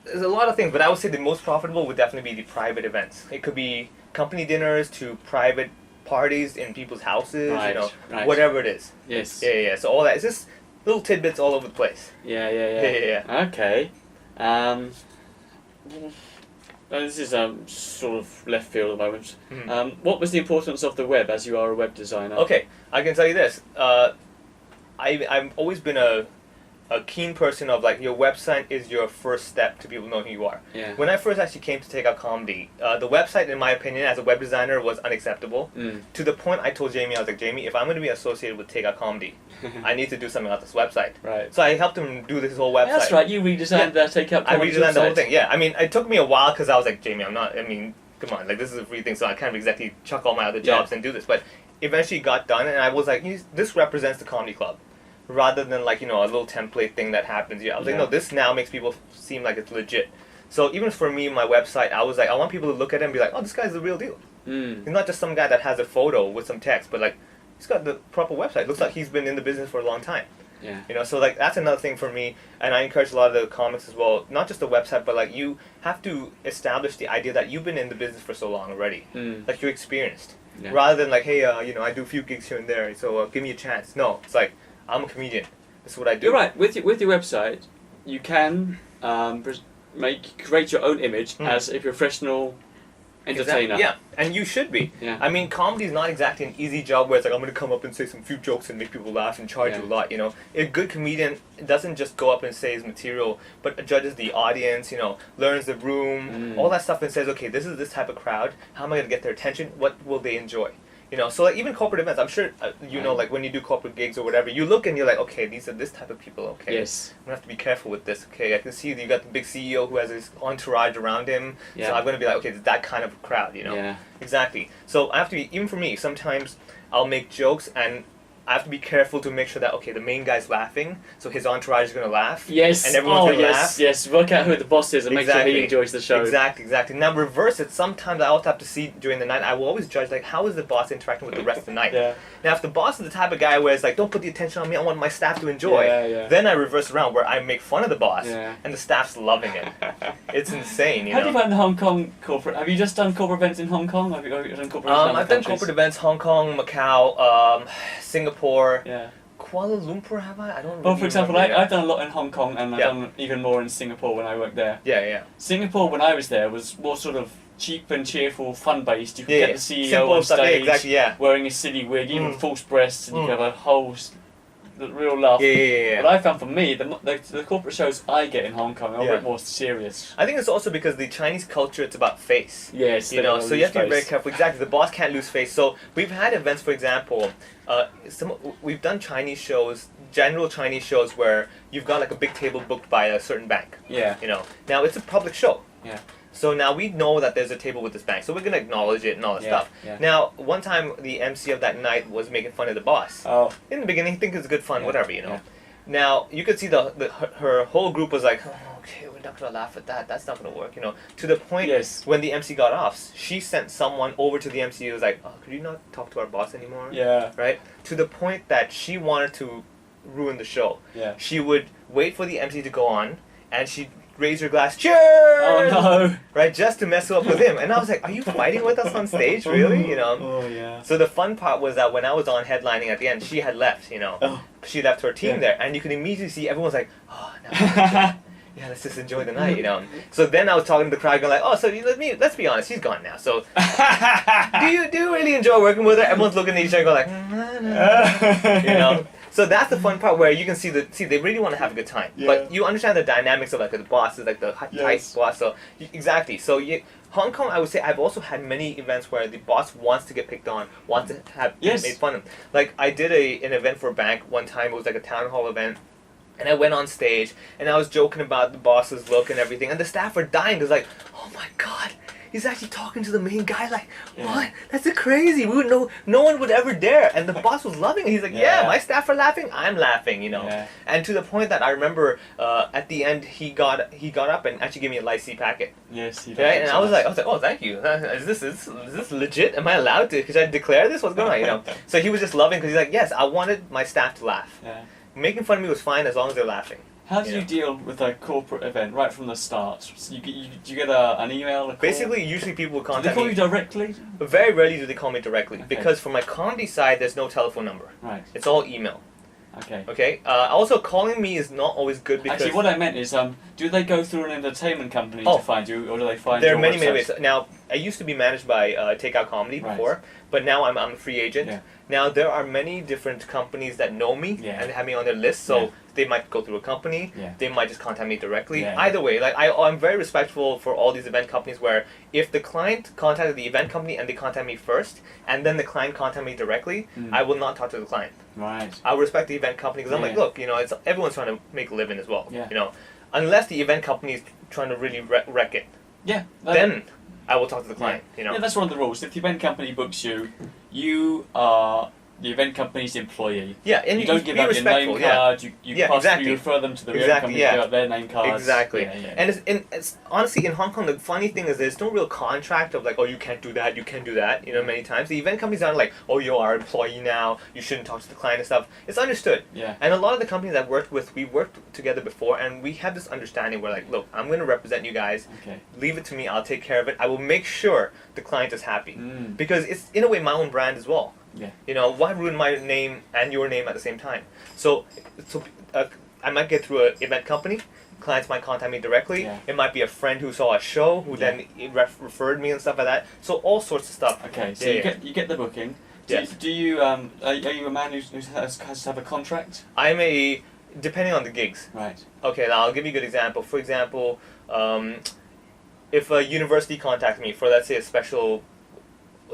There's a lot of things, but I would say the most profitable would definitely be the private events. It could be company dinners to private parties in people's houses, Right, you know, right. whatever it is. Yes. Yeah. So all that, it's just little tidbits all over the place. Yeah. Yeah. Okay. This is sort of left field at the moment. What was the importance of the web as you are a web designer? Okay, I can tell you this. I've always been a keen person of like your website is your first step to people know who you are. Yeah. When I first actually came to Takeout Comedy, the website, in my opinion, as a web designer, was unacceptable. To the point I told Jamie, I was like, Jamie, if I'm going to be associated with Takeout Comedy, I need to do something about this website. Right. So I helped him do this whole website. Yeah, that's right. You redesigned the Takeout I Comedy redesigned the whole website. thing. Yeah. I mean, it took me a while because I was like, Jamie, come on, like this is a free thing, so I can't exactly chuck all my other jobs and do this. But eventually it got done, and I was like, this represents the comedy club. Rather than like, you know, a little template thing that happens. Yeah, I was like, no, this now makes people seem like it's legit. So even for me, my website, I was like, I want people to look at it and be like, oh, this guy's the real deal. He's not just some guy that has a photo with some text, but like, he's got the proper website. Looks like he's been in the business for a long time. Yeah. You know, so like that's another thing for me, and I encourage a lot of the comics as well. Not just the website, but like you have to establish the idea that you've been in the business for so long already, like you're experienced. Yeah. Rather than like, hey, you know, I do a few gigs here and there, so give me a chance. No, it's like I'm a comedian. This is what I do. You're right. With your website, you can create your own image as a professional entertainer. Exactly. Yeah, and you should be. Yeah. I mean, comedy is not exactly an easy job where it's like I'm going to come up and say some few jokes and make people laugh and charge you a lot, you know. A good comedian doesn't just go up and say his material, but judges the audience, you know, learns the room, all that stuff, and says, okay, this is this type of crowd. How am I going to get their attention? What will they enjoy? You know, so like even corporate events, I'm sure you know, like when you do corporate gigs or whatever, you look and you're like, okay, these are this type of people. Okay, Yes. I'm gonna have to be careful with this. Okay, I can see that you got the big CEO who has his entourage around him. Yeah. So I'm gonna be like, okay, it's that kind of crowd. You know. Yeah. Exactly. So I have to be, even for me, sometimes I'll make jokes and I have to be careful to make sure that, okay, the main guy's laughing, so his entourage is going to laugh. Yes. And everyone's going to laugh. Yes. Work out who the boss is and make sure he enjoys the show. Exactly. Now reverse it. Sometimes I also have to see during the night. I will always judge like how is the boss interacting with the rest of the night. Yeah. Now if the boss is the type of guy where it's like don't put the attention on me, I want my staff to enjoy. Then I reverse around where I make fun of the boss and the staff's loving it. It's insane. How do you find the Hong Kong corporate? Have you just done corporate events in Hong Kong? Have you done corporate events in I've done corporate events Hong Kong, Macau, Singapore. Yeah. Kuala Lumpur, have I? I don't. Well, for example, I've done a lot in Hong Kong, and I've done even more in Singapore when I worked there. Yeah. Singapore, when I was there, was more sort of cheap and cheerful, fun-based. You could get the CEO simple on stage, stuff, wearing a silly wig, even false breasts, and you could have a whole real laugh. Yeah. But I found for me, the corporate shows I get in Hong Kong are a bit more serious. I think it's also because the Chinese culture, it's about face. Yes, you know, so you have to be very careful. Exactly, the boss can't lose face. So we've had events, for example, we've done Chinese shows, general Chinese shows where you've got like a big table booked by a certain bank. Yeah. You know, now it's a public show. Yeah. So now we know that there's a table with this bank, so we're gonna acknowledge it and all that stuff. Yeah. Now, one time the MC of that night was making fun of the boss. Oh. In the beginning, think it's good fun, whatever, you know. Yeah. Now you could see her whole group was like, oh, okay, we're not gonna laugh at that. That's not gonna work, you know. To the point when the MC got off, she sent someone over to the MC who was like, oh, could you not talk to our boss anymore? Yeah. Right. To the point that she wanted to ruin the show. Yeah. She would wait for the MC to go on, and she'd raise her glass, cheers! Oh no! Right, just to mess up with him. And I was like, are you fighting with us on stage, really? You know? Oh yeah. So the fun part was that when I was on headlining at the end, she had left, you know. Oh. She left her team there, and you could immediately see everyone's like, oh, no. Yeah, let's just enjoy the night, you know. So then I was talking to the crowd, going like, oh, so let's be honest, she's gone now. So do you really enjoy working with her? Everyone's looking at each other, going like, you know. So that's the fun part where you can see they really want to have a good time, but you understand the dynamics of like the boss is like the tight boss. So exactly. So Hong Kong, I would say I've also had many events where the boss wants to get picked on, wants to have made fun of. Like I did an event for a bank one time. It was like a town hall event. And I went on stage, and I was joking about the boss's look and everything, and the staff were dying. It was like, oh my god, he's actually talking to the main guy. Like, what? That's crazy. We would no one would ever dare. And the boss was loving it. He's like, yeah, my staff are laughing. I'm laughing. You know. Yeah. And to the point that I remember at the end he got up and actually gave me a Lycee packet. Yes, he did. Right? And I was like, oh, thank you. Is this legit? Am I allowed to? Could I declare this? What's going on? You know. So he was just loving because he's like, yes, I wanted my staff to laugh. Yeah. Making fun of me was fine as long as they're laughing. How do you deal with a corporate event right from the start? So do you get an email, a call? Basically, usually people will contact me. Do they call you directly? Very rarely do they call me directly because for my comedy side, there's no telephone number. Right. It's all email. Okay. Okay. Also, calling me is not always good because... Actually, what I meant is, do they go through an entertainment company to find you, or do they find There are many ways. Now, I used to be managed by Takeout Comedy before, but now I'm a free agent. Yeah. Now, there are many different companies that know me and have me on their list, so they might go through a company, they might just contact me directly. Either way, like I'm very respectful for all these event companies where if the client contacted the event company and they contact me first, and then the client contact me directly, I will not talk to the client. Right. I will respect the event company because I'm like, look, you know, everyone's trying to make a living as well. Yeah. You know, unless the event company is trying to really wreck it. Yeah. Then I will talk to the client. You know. Yeah, that's one of the rules. If the event company books you, you are the event company's employee. Yeah, and you don't give out your name card. You you refer them to the event company. Give out their name cards. Exactly. Yeah. And it's honestly in Hong Kong the funny thing is there's no real contract of like, oh, you can't do that, you can't do that. You know, many times the event companies aren't like, oh, you're our employee now, you shouldn't talk to the client and stuff. It's understood. Yeah. And a lot of the companies I've worked with, we worked together before, and we have this understanding where like, look, I'm going to represent you guys. Okay. Leave it to me. I'll take care of it. I will make sure the client is happy because it's in a way my own brand as well. Yeah. You know, why ruin my name and your name at the same time? So I might get through an event company. Clients might contact me directly. Yeah. It might be a friend who saw a show who then referred me and stuff like that. So all sorts of stuff. Okay. So you get the booking. Do you are you a man who has to have a contract? I'm depending on the gigs. Right. Okay. Now I'll give you a good example. For example, if a university contacts me for let's say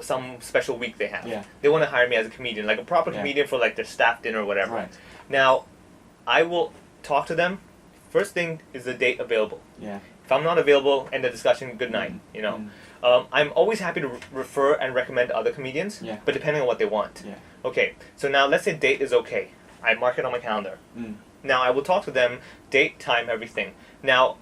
some special week they have. Yeah. They want to hire me as a comedian, like a proper comedian for like their staff dinner or whatever. Right. Now, I will talk to them. First thing is the date available. Yeah. If I'm not available, end the discussion, good night, you know. I'm always happy to refer and recommend other comedians, Yeah. but depending on what they want. Yeah. Okay, so now let's say date is okay. I mark it on my calendar. Now I will talk to them, date, time, everything. Now,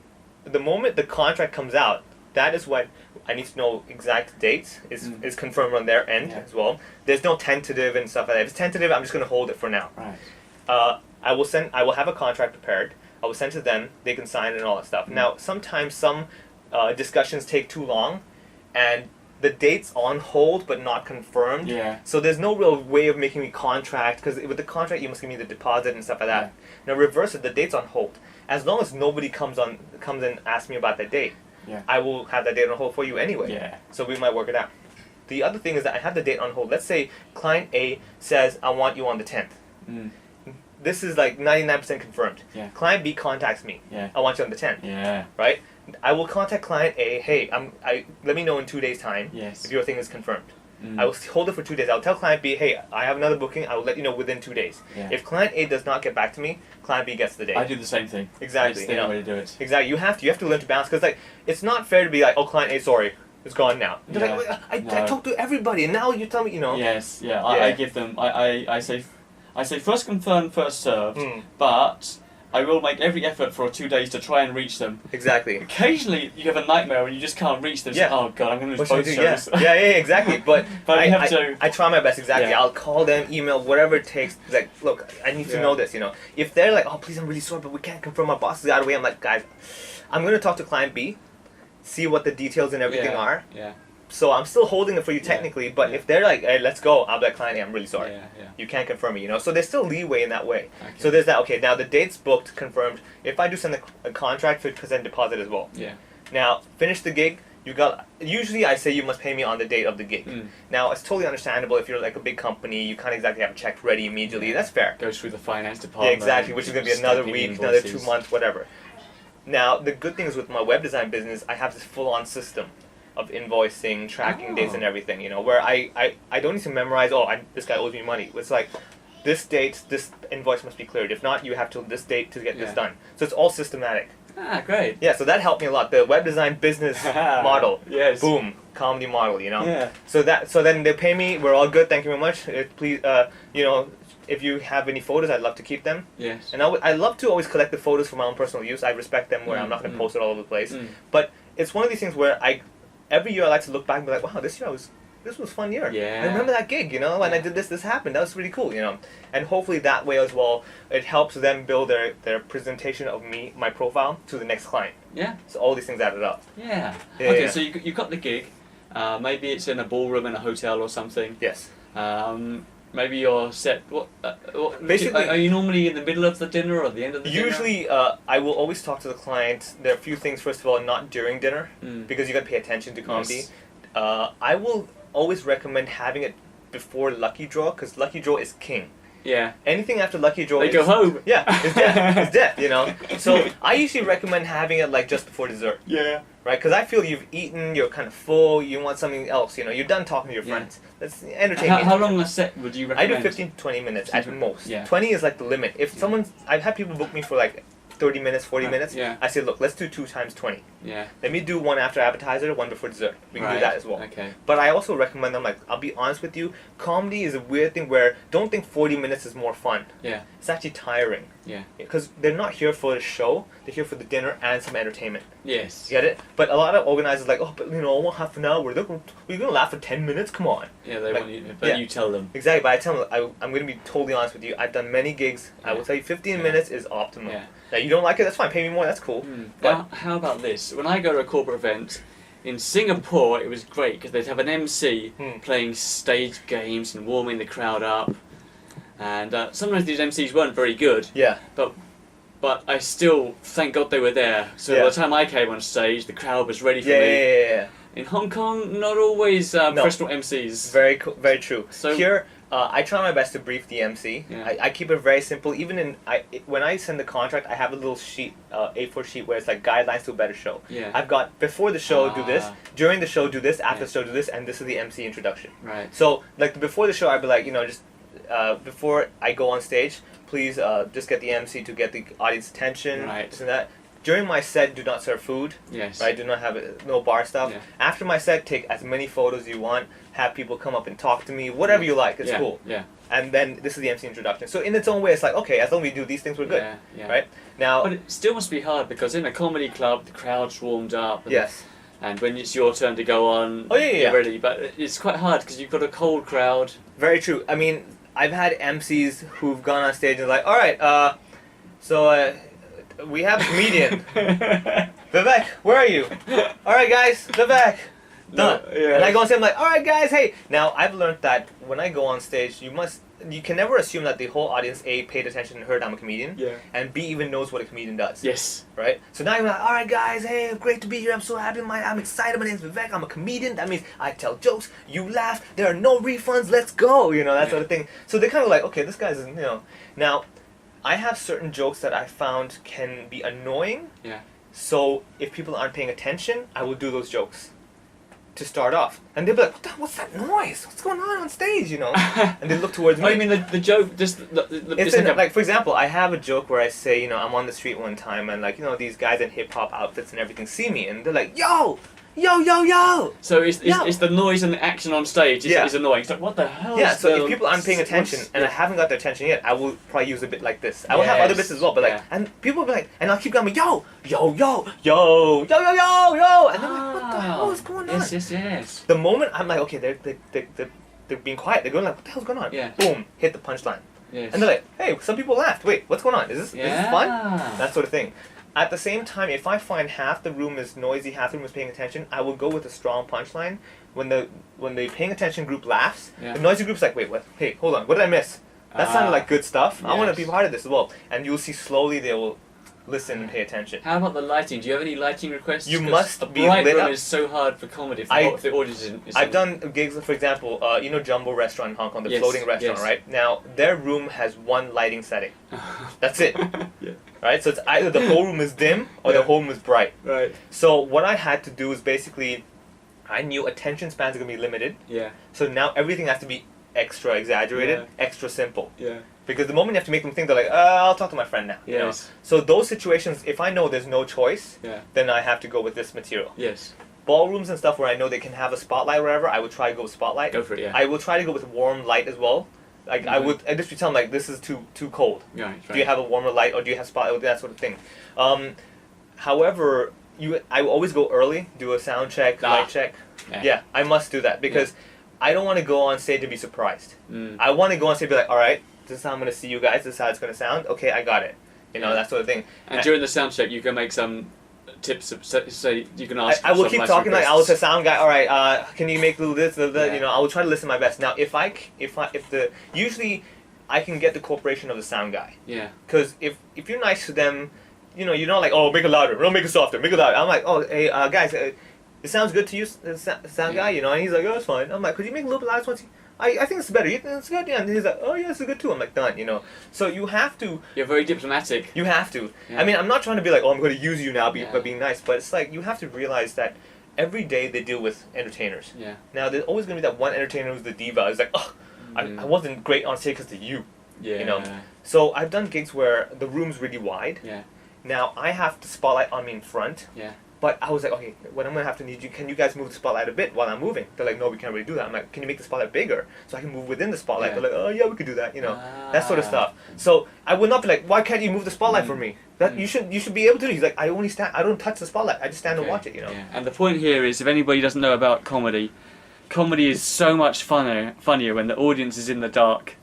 the moment the contract comes out, that is when I need to know exact dates is confirmed on their end as well. There's no tentative and stuff like that. If it's tentative, I'm just going to hold it for now. Right. I will have a contract prepared. I will send to them. They can sign it and all that stuff. Now, sometimes some discussions take too long, and the date's on hold but not confirmed. Yeah. So there's no real way of making me contract, because with the contract you must give me the deposit and stuff like that. Now reverse it, the date's on hold. As long as nobody comes in and asks me about that date, I will have that date on hold for you anyway. Yeah. So we might work it out. The other thing is that I have the date on hold. Let's say client A says, I want you on the 10th. This is like 99% confirmed. Yeah. Client B contacts me. Yeah. I want you on the 10th. Yeah. Right? I will contact client A, hey, let me know in 2 days' time Yes. if your thing is confirmed. I will hold it for 2 days. I'll tell client B, hey, I have another booking. I will let you know within 2 days. Yeah. If client A does not get back to me, client B gets the date. I do the same thing. Exactly. It's the only way to do it. Exactly. You have to learn to balance, because like it's not fair to be like, oh, client A, sorry, it's gone now. They're Yeah. like, I No. talked to everybody, and now you tell me, Yes. Yeah. I give them. I say first confirmed, first served. But I will make every effort for 2 days to try and reach them. Exactly. Occasionally, you have a nightmare and you just can't reach them. Yeah. Oh God, I'm going to lose What both should I do? shows. Yeah, exactly. But, But you have to. I try my best. Exactly. Yeah. I'll call them, email, whatever it takes. Like, look, I need to know this. If they're like, oh, please, I'm really sorry, but we can't confirm. My boss is out of the way. I'm like, guys, I'm going to talk to client B, see what the details and everything are. Yeah. So I'm still holding it for you technically, but if they're like, hey, let's go, I'll be like, client A, I'm really sorry. Yeah. You can't confirm me, So there's still leeway in that way. Okay. So there's that. Okay, now the date's booked, confirmed. If I do send a contract, 50% deposit as well. Yeah. Now, finish the gig. Usually I say you must pay me on the date of the gig. Now, it's totally understandable if you're like a big company, you can't exactly have a check ready immediately. That's fair. Goes through the finance Yeah, department. exactly, which is going to be another stamping week, another invoices. 2 months, whatever. Now, the good thing is with my web design business, I have this full-on system of invoicing, tracking dates and everything, where I don't need to memorize, this guy owes me money. It's like, this date, this invoice must be cleared. If not, you have till this date to get this done. So it's all systematic. Ah, great. Yeah, so that helped me a lot. The web design business model. Yes. Boom. Comedy model, Yeah. So then they pay me, we're all good, thank you very much. Please, if you have any photos, I'd love to keep them. Yes. And I love to always collect the photos for my own personal use. I respect them where I'm not going to post it all over the place. But it's one of these things where every year I like to look back and be like, wow, this was a fun year. Yeah. I remember that gig, when I did this happened. That was really cool, And hopefully that way as well, it helps them build their presentation of me, my profile, to the next client. Yeah. So all these things added up. Yeah. Yeah, Okay, yeah. so you got the gig. Maybe it's in a ballroom in a hotel or something. Yes. Maybe you're set. Basically- are you normally in the middle of the dinner or at the end of the dinner? Usually, I will always talk to the client. There are a few things, first of all, not during dinner, because you got to pay attention to comedy. Yes. I will always recommend having it before Lucky Draw, because Lucky Draw is king. Yeah. Anything after Lucky Draw They is... go home. Yeah, it's death. It's death, So I usually recommend having it like just before dessert. Yeah. Right? Because I feel you've eaten, you're kind of full, you want something else, You're done talking to your friends. That's entertaining. How long a set would you I recommend? do 15 to 20 minutes at most. Yeah. 20 is like the limit. If I've had people book me for like 30 minutes, 40 minutes. Yeah. I say, look, let's do 2 times 20. Yeah. Let me do one after appetizer, one before dessert. We can do Right. that as well. Okay. But I also recommend them, like, I'll be honest with you, comedy is a weird thing where don't think 40 minutes is more fun. Yeah. It's actually tiring. Yeah. Because they're not here for the show, they're here for the dinner and some entertainment. Yes. You get it? But a lot of organizers are like, oh, but I want half an hour. We're going to laugh for 10 minutes? Come on. Yeah, they Like, want you, but you tell them. Exactly, but I tell them, I'm going to be totally honest with you. I've done many gigs. I will tell you 15 minutes is optimal. Yeah. Now, you don't like it, that's fine. Pay me more, that's cool. But Now, how about this? When I go to a corporate event, in Singapore it was great because they'd have an MC playing stage games and warming the crowd up. And sometimes these MCs weren't very good. yeah. But I still, thank God they were there. So by the time I came on stage, the crowd was ready for Yeah, me. yeah. In Hong Kong, not always professional MCs. Very cool, very true. So- Here, I try my best to brief the MC. Yeah. I keep it very simple. Even when I send the contract, I have a little sheet, A4 sheet, where it's like guidelines to a better show. Yeah. I've got before the show do this, Ah. during the show do this, after Yeah. the show do this, and this is the MC introduction. Right. So like before the show, I'd be like, just before I go on stage, please just get the MC to get the audience attention, Right. this and that. during my set, do not serve food. Yes. Right? Do not have no bar stuff. Yeah. After my set, take as many photos you want. Have people come up and talk to me. Whatever you like. It's cool. Yeah. And then this is the MC introduction. So in its own way, it's like, okay, as long as we do these things, we're good. Yeah. Right? Now. But it still must be hard because in a comedy club, the crowd's warmed up. And, yes. And when it's your turn to go on, you're ready. But it's quite hard because you've got a cold crowd. Very true. I mean, I've had MCs who've gone on stage and like, all right, we have a comedian. Vivek, where are you? All right, guys, Vivek. Done. No, yeah. And I go on stage, I'm like, all right, guys, hey. Now, I've learned that when I go on stage, you can never assume that the whole audience, A, paid attention and heard I'm a comedian, and B, even knows what a comedian does. Yes. Right? So now you're like, all right, guys, hey, great to be here. I'm so happy. I'm excited. My name's Vivek. I'm a comedian. That means I tell jokes. You laugh. There are no refunds. Let's go. You know, that sort of thing. So they're kind of like, okay, this guy's, you know. Now, I have certain jokes that I found can be annoying. Yeah. So if people aren't paying attention, I will do those jokes to start off. And they'll be like, what's that noise? What's going on stage, you know? And they look towards me. Oh, you mean the joke, just it's like, for example, I have a joke where I say, you know, I'm on the street one time and like, you know, these guys in hip-hop outfits and everything see me and they're like, yo! Yo, yo, yo! So it's the noise and the action on stage is annoying. It's like, what the hell? Yeah, so if people aren't paying attention and I haven't got their attention yet, I will probably use a bit like this. I will have other bits as well, but like, and people will be like, and I'll keep going, yo, yo, yo, yo, yo, yo, yo, yo, and they're like, what the hell is going on? Yes. The moment I'm like, okay, they're being quiet, they're going like, what the hell's going on? Yeah. Boom, hit the punchline. Yes. And they're like, hey, some people laughed. Wait, what's going on? Is this fun? That sort of thing. At the same time, if I find half the room is noisy, half the room is paying attention, I will go with a strong punchline. When the paying attention group laughs, the noisy group's like, wait, what? Hey, hold on, what did I miss? That sounded like good stuff. I want to be part of this as well. And you'll see slowly they will listen and pay attention. How about the lighting? Do you have any lighting requests? You must be lit up. lit up. Is so hard for comedy if the audience isn't. I've done gigs, for example, you know Jumbo Restaurant in Hong Kong, the floating restaurant, right? Now, their room has one lighting setting. That's it. Right? So it's either the whole room is dim or the whole room is bright. Right. So what I had to do is basically, I knew attention spans are going to be limited. Yeah. So now everything has to be extra exaggerated, extra simple. Yeah. Because the moment you have to make them think, they're like, I'll talk to my friend now. You know? So those situations, if I know there's no choice, then I have to go with this material. Yes. Ballrooms and stuff where I know they can have a spotlight or whatever, I would try to go with spotlight. Go for it, yeah. I will try to go with warm light as well. Like I just tell them like, this is too cold. Right. Do you have a warmer light or do you have spotlight? That sort of thing. However, I will always go early, do a sound check, light check. Yeah, I must do that because I don't want to go on stage to be surprised. I want to go on stage and be like, all right, this is how I'm going to see you guys, this is how it's going to sound. Okay, I got it. You know, that sort of thing. And during the sound check, you can make some tips, say you can ask. I will keep talking like I will say, sound guy. All right, can you make little this, little that? You know, I will try to listen my best. Now, usually I can get the cooperation of the sound guy. Yeah. Because if you're nice to them, you know, you're not like, oh, make it louder, no, make it softer, make it louder. I'm like, oh, hey, guys, it sounds good to you, the sound guy, you know, and he's like, oh, it's fine. I'm like, could you make it a little bit louder once? I think it's better. You think it's good? Yeah. And he's like, oh, yeah, it's good too. I'm like, done, you know. So you have to... You're very diplomatic. You have to. Yeah. I mean, I'm not trying to be like, oh, I'm going to use you now by being nice, but it's like, you have to realize that every day they deal with entertainers. Yeah. Now, there's always going to be that one entertainer who's the diva. It's like, oh, I wasn't great on stage because of you. Yeah. You know. So I've done gigs where the room's really wide. Yeah. Now, I have the spotlight on me in front. Yeah. But I was like, okay, what I'm going to have to need you, can you guys move the spotlight a bit while I'm moving? They're like, no, we can't really do that. I'm like, can you make the spotlight bigger so I can move within the spotlight? They're like, oh, yeah, we could do that, you know, that sort of stuff. So I would not be like, why can't you move the spotlight for me? That you should be able to do. He's like, I don't touch the spotlight. I just stand and watch it, you know. Yeah. And the point here is, if anybody doesn't know about comedy is so much funnier when the audience is in the dark.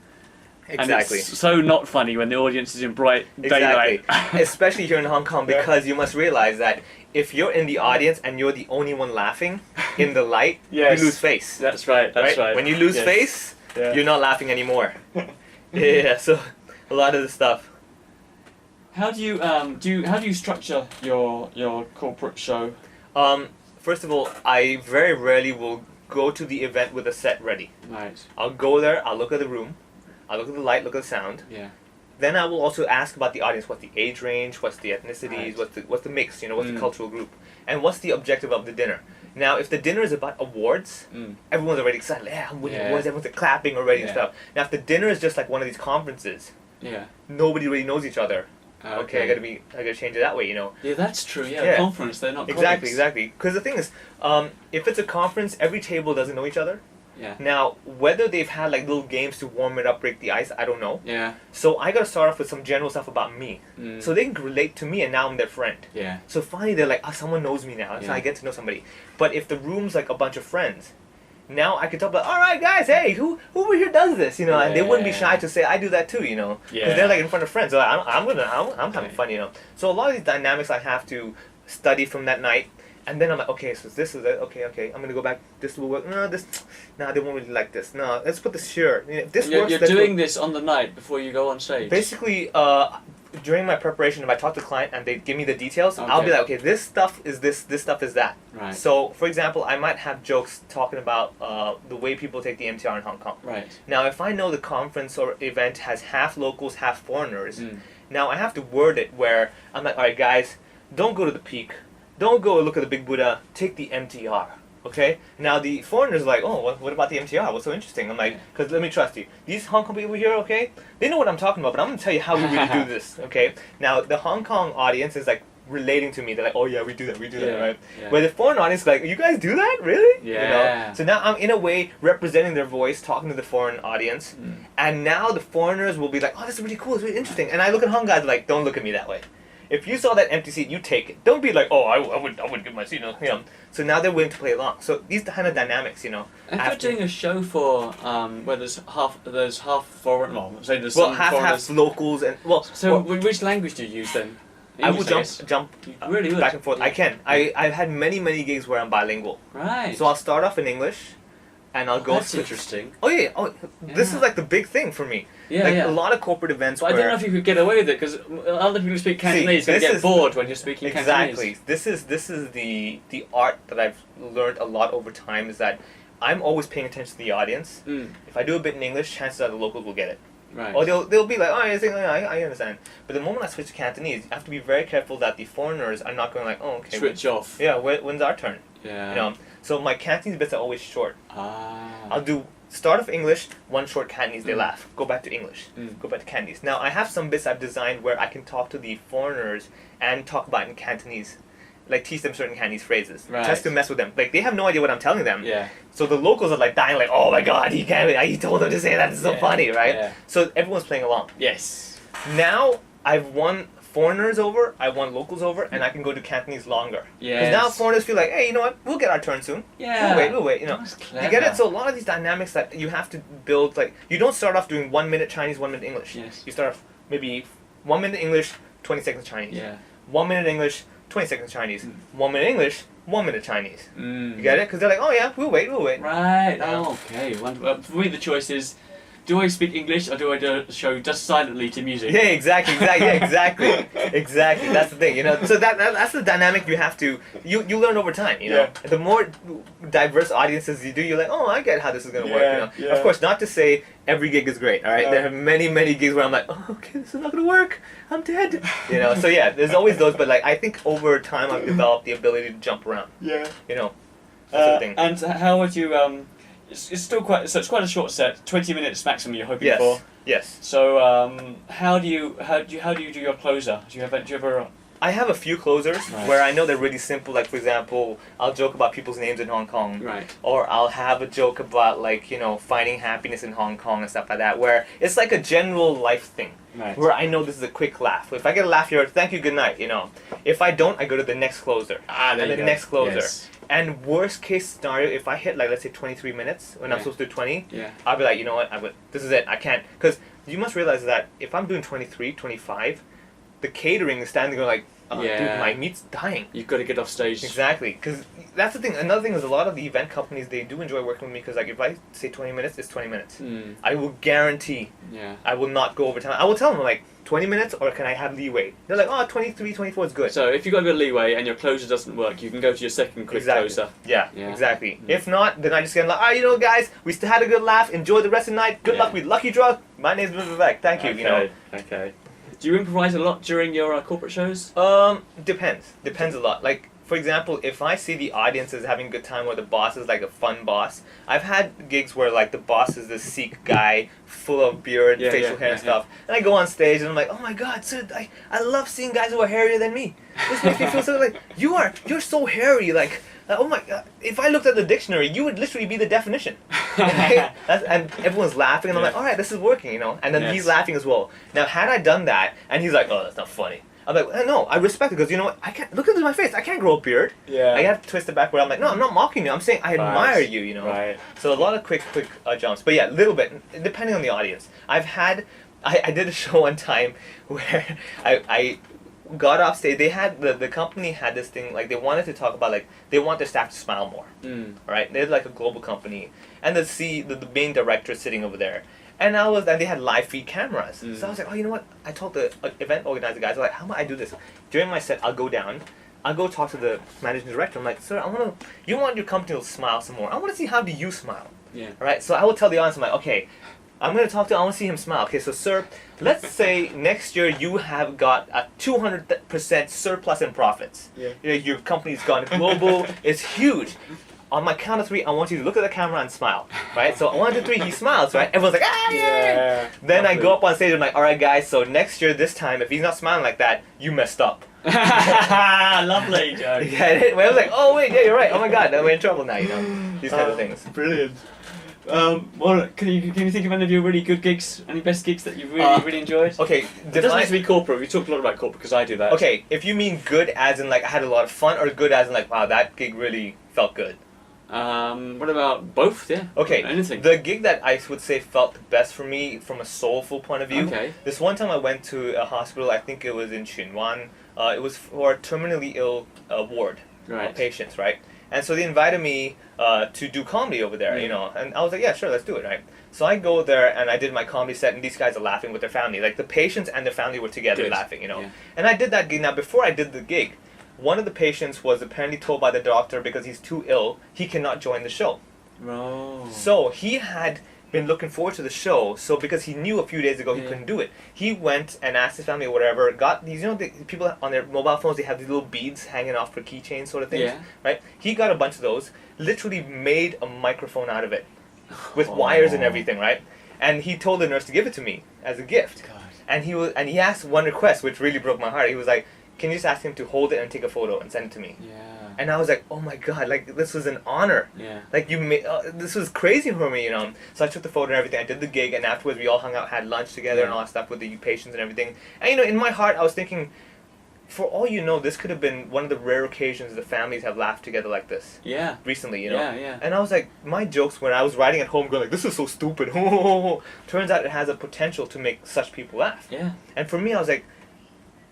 Exactly. And it's so not funny when the audience is in bright daylight. Especially here in Hong Kong, because you must realize that if you're in the audience and you're the only one laughing in the light, you lose face. That's right. That's right. When you lose face, you're not laughing anymore. Yeah. So a lot of the stuff. How do you structure your corporate show? First of all, I very rarely will go to the event with a set ready. Right. I'll go there. I'll look at the room. I'll look at the light, look at the sound. Yeah. Then I will also ask about the audience. What's the age range? What's the ethnicities? Right. What's the mix? You know, what's the cultural group? And what's the objective of the dinner? Now, if the dinner is about awards, everyone's already excited. Yeah, I'm winning awards. Everyone's clapping already and stuff. Now, if the dinner is just like one of these conferences, nobody really knows each other. Okay, I gotta change it that way, Yeah, that's true. Yeah, conference, they're not colleagues. Exactly. Because the thing is, if it's a conference, every table doesn't know each other. Yeah. Now, whether they've had like little games to warm it up, break the ice, I don't know. Yeah. So I gotta start off with some general stuff about me, so they can relate to me, and now I'm their friend. Yeah. So finally, they're like, someone knows me now. So I get to know somebody. But if the room's like a bunch of friends, now I can talk about, all right, guys, hey, who over here does this, and they wouldn't be shy to say I do that too, because they're like in front of friends. So I'm having fun, So a lot of these dynamics I have to study from that night. And then I'm like, okay, so this is it. Okay, I'm gonna go back. This will work. No, they won't really like this. No, let's put this here. This works. You're doing this on the night before you go on stage. Basically, during my preparation, if I talk to the client and they give me the details, I'll be like, okay, this stuff is this stuff is that. Right. So, for example, I might have jokes talking about the way people take the MTR in Hong Kong. Right. Now, if I know the conference or event has half locals, half foreigners, now I have to word it where I'm like, all right, guys, don't go to the peak. Don't go look at the Big Buddha, take the MTR, okay? Now the foreigners are like, oh, what about the MTR? What's so interesting? I'm like, because let me trust you. These Hong Kong people here, okay? They know what I'm talking about, but I'm going to tell you how we really do this, okay? Now the Hong Kong audience is like relating to me. They're like, oh yeah, we do that, right? Yeah. Where the foreign audience is like, you guys do that? Really? Yeah. So now I'm in a way representing their voice, talking to the foreign audience, and now the foreigners will be like, oh, this is really cool, it's really interesting. And I look at Hong guys like, don't look at me that way. If you saw that empty seat, you take it. Don't be like, oh, I would give my seat, So now they're willing to play along. So these kind of dynamics, And if you're doing a show for where there's half foreign, say there's some half locals and So which language do you use then? I will jump really back and forth. Yeah. I can. I've had many gigs where I'm bilingual. Right. So I'll start off in English, and I'll go. That's interesting. Oh yeah. This is like the big thing for me. Yeah, a lot of corporate events. But I don't know if you could get away with it because other people who speak Cantonese can get bored when you're speaking Cantonese. Exactly. This is the art that I've learned a lot over time is that I'm always paying attention to the audience. If I do a bit in English, chances are the locals will get it. Right. Or they'll be like, oh, I understand. But the moment I switch to Cantonese, I have to be very careful that the foreigners are not going like, oh, okay. Switch off. Yeah, when's our turn? Yeah. So my Cantonese bits are always short. Ah. I'll do start off English, one short Cantonese, they laugh. Go back to English. Go back to Cantonese. Now I have some bits I've designed where I can talk to the foreigners and talk about it in Cantonese. Like teach them certain Cantonese phrases. Right. Just to mess with them. Like they have no idea what I'm telling them. Yeah. So the locals are like dying like, oh my god, he told them to say that, it's so funny, right? Yeah. So everyone's playing along. Yes. Now I've won foreigners over, I won locals over, and I can go to Cantonese longer. Yes. Because now foreigners feel like, hey, you know what, we'll get our turn soon. Yeah. We'll wait, That's clever. You get it? So a lot of these dynamics that you have to build, like, you don't start off doing 1 minute Chinese, 1 minute English. Yes. You start off maybe 1 minute English, 20 seconds Chinese. Yeah. 1 minute English, 20 seconds Chinese. 1 minute English, 1 minute Chinese. You get it? Because they're like, oh yeah, we'll wait. Right. Oh, okay. Well, for me, the choice is, do I speak English or do I do a show just silently to music? Yeah, exactly. Exactly. That's the thing, So that's the dynamic you have to you learn over time, Yeah. The more diverse audiences you do, you're like, oh, I get how this is gonna work. Yeah. Of course, not to say every gig is great. All right, No. there are many gigs where I'm like, oh, okay, this is not gonna work. I'm dead. So yeah, there's always those, but like I think over time I've developed the ability to jump around. Yeah. That's the thing. And how would you It's still quite a short set, 20 minutes maximum. You're hoping for. Yes. So how do you do your closer? Do you ever? I have a few closers Right. where I know they're really simple. Like for example, I'll joke about people's names in Hong Kong, Right. or I'll have a joke about like finding happiness in Hong Kong and stuff like that. Where it's like a general life thing. Right. Where I know this is a quick laugh. If I get a laugh here, thank you, good night. If I don't, I go to the next closer. There and you the go. next closer. Yes. And worst case scenario, if I hit like let's say 23 minutes when I'm Yeah. supposed to do 20, Yeah. I'll be like, you know what, this is it. I can't, because you must realize that if I'm doing 23, 25, the catering is standing there like, Yeah. dude, my meat's dying. You've got to get off stage. Exactly, because that's the thing. Another thing is a lot of the event companies, they do enjoy working with me because like if I say 20 minutes, it's 20 minutes. I will guarantee Yeah. I will not go over time. I will tell them like 20 minutes or can I have leeway? They're like, oh, 23, 24 is good. So if you've got a bit of leeway and your closure doesn't work, you can go to your second quick closer. Yeah, Yeah. exactly. If not, then I just get like, all right, guys, we still had a good laugh. Enjoy the rest of the night. Good Yeah. luck with Lucky Draw. My name's Vivek. Thank you. Okay. Do you improvise a lot during your corporate shows? Depends a lot. Like, for example, if I see the audience is having a good time or the boss is like a fun boss, I've had gigs where like the boss is this Sikh guy full of beard, facial hair and stuff, and I go on stage and I'm like, oh my god, sir, I love seeing guys who are hairier than me. This makes me feel so like, you're so hairy, like, oh my god, if I looked at the dictionary, you would literally be the definition. Right? And everyone's laughing and I'm like, alright, this is working, you know, and then he's laughing as well. Now, had I done that, and he's like, oh, that's not funny. I'm like, no, I respect it because you know what? I can't look into my face. I can't grow a beard. Yeah. I have to twist it back where I'm like, no, I'm not mocking you. I'm saying I admire you. You know. Right. So a lot of quick jumps, but yeah, a little bit depending on the audience. I did a show one time where I got off stage. They had the company had this thing like they wanted to talk about like they want their staff to smile more. Right. They're like a global company, and the main director sitting over there. And they had live feed cameras. So I was like, oh, you know what? I told the event organizer guys, I was like, how about I do this? During my set, I'll go down, I'll go talk to the managing director. I'm like, sir, you want your company to smile some more. I want to see how do you smile. Yeah. Right? So I will tell the audience, I'm like, okay, I'm going to talk to him, I want to see him smile. Okay, so sir, let's say next year you have got a 200% surplus in profits. Yeah. You know, your company's gone global, it's huge. On my count of 3, I want you to look at the camera and smile, right? So 1, 2, 3, he smiles, right? Everyone's like, ah, yeah. Then I go up on stage and I'm like, all right, guys. So next year, this time, if he's not smiling like that, you messed up. Lovely, Joe. Yeah, I was like, oh wait, yeah, you're right. Oh my God, we're in trouble now, you know. These kind of things. Brilliant. Well, can you think of any of your really good gigs, any best gigs that you've really enjoyed? Okay, it doesn't have to be corporate. We talked a lot about corporate because I do that. Okay, if you mean good as in like I had a lot of fun, or good as in like wow, that gig really felt good. What about both? Yeah. Okay. Anything. The gig that I would say felt the best for me from a soulful point of view. Okay. This one time I went to a hospital. I think it was in Xinwan. It was for a terminally ill ward of patients, right? And so they invited me to do comedy over there, you know. And I was like, yeah, sure, let's do it, right? So I go there and I did my comedy set, and these guys are laughing with their family. Like the patients and their family were together laughing, you know. Yeah. And I did that gig. Now before I did the gig, one of the patients was apparently told by the doctor because he's too ill, he cannot join the show. Oh. So he had been looking forward to the show, so because he knew a few days ago he couldn't do it, he went and asked his family or whatever, got these, you know, the people on their mobile phones, they have these little beads hanging off for keychains sort of things, right? He got a bunch of those, literally made a microphone out of it, with wires and everything, right? And he told the nurse to give it to me as a gift. God. And he asked one request, which really broke my heart. He was like, can you just ask him to hold it and take a photo and send it to me? Yeah. And I was like, oh my God, like this was an honor. Yeah. Like you made, this was crazy for me, you know. So I took the photo and everything. I did the gig, and afterwards we all hung out, had lunch together and all that stuff with the patients and everything. And you know, in my heart, I was thinking, for all you know, this could have been one of the rare occasions the families have laughed together like this. Yeah. Recently, you know. Yeah, yeah. And I was like, my jokes when I was writing at home, going like, this is so stupid. Turns out it has a potential to make such people laugh. Yeah. And for me, I was like,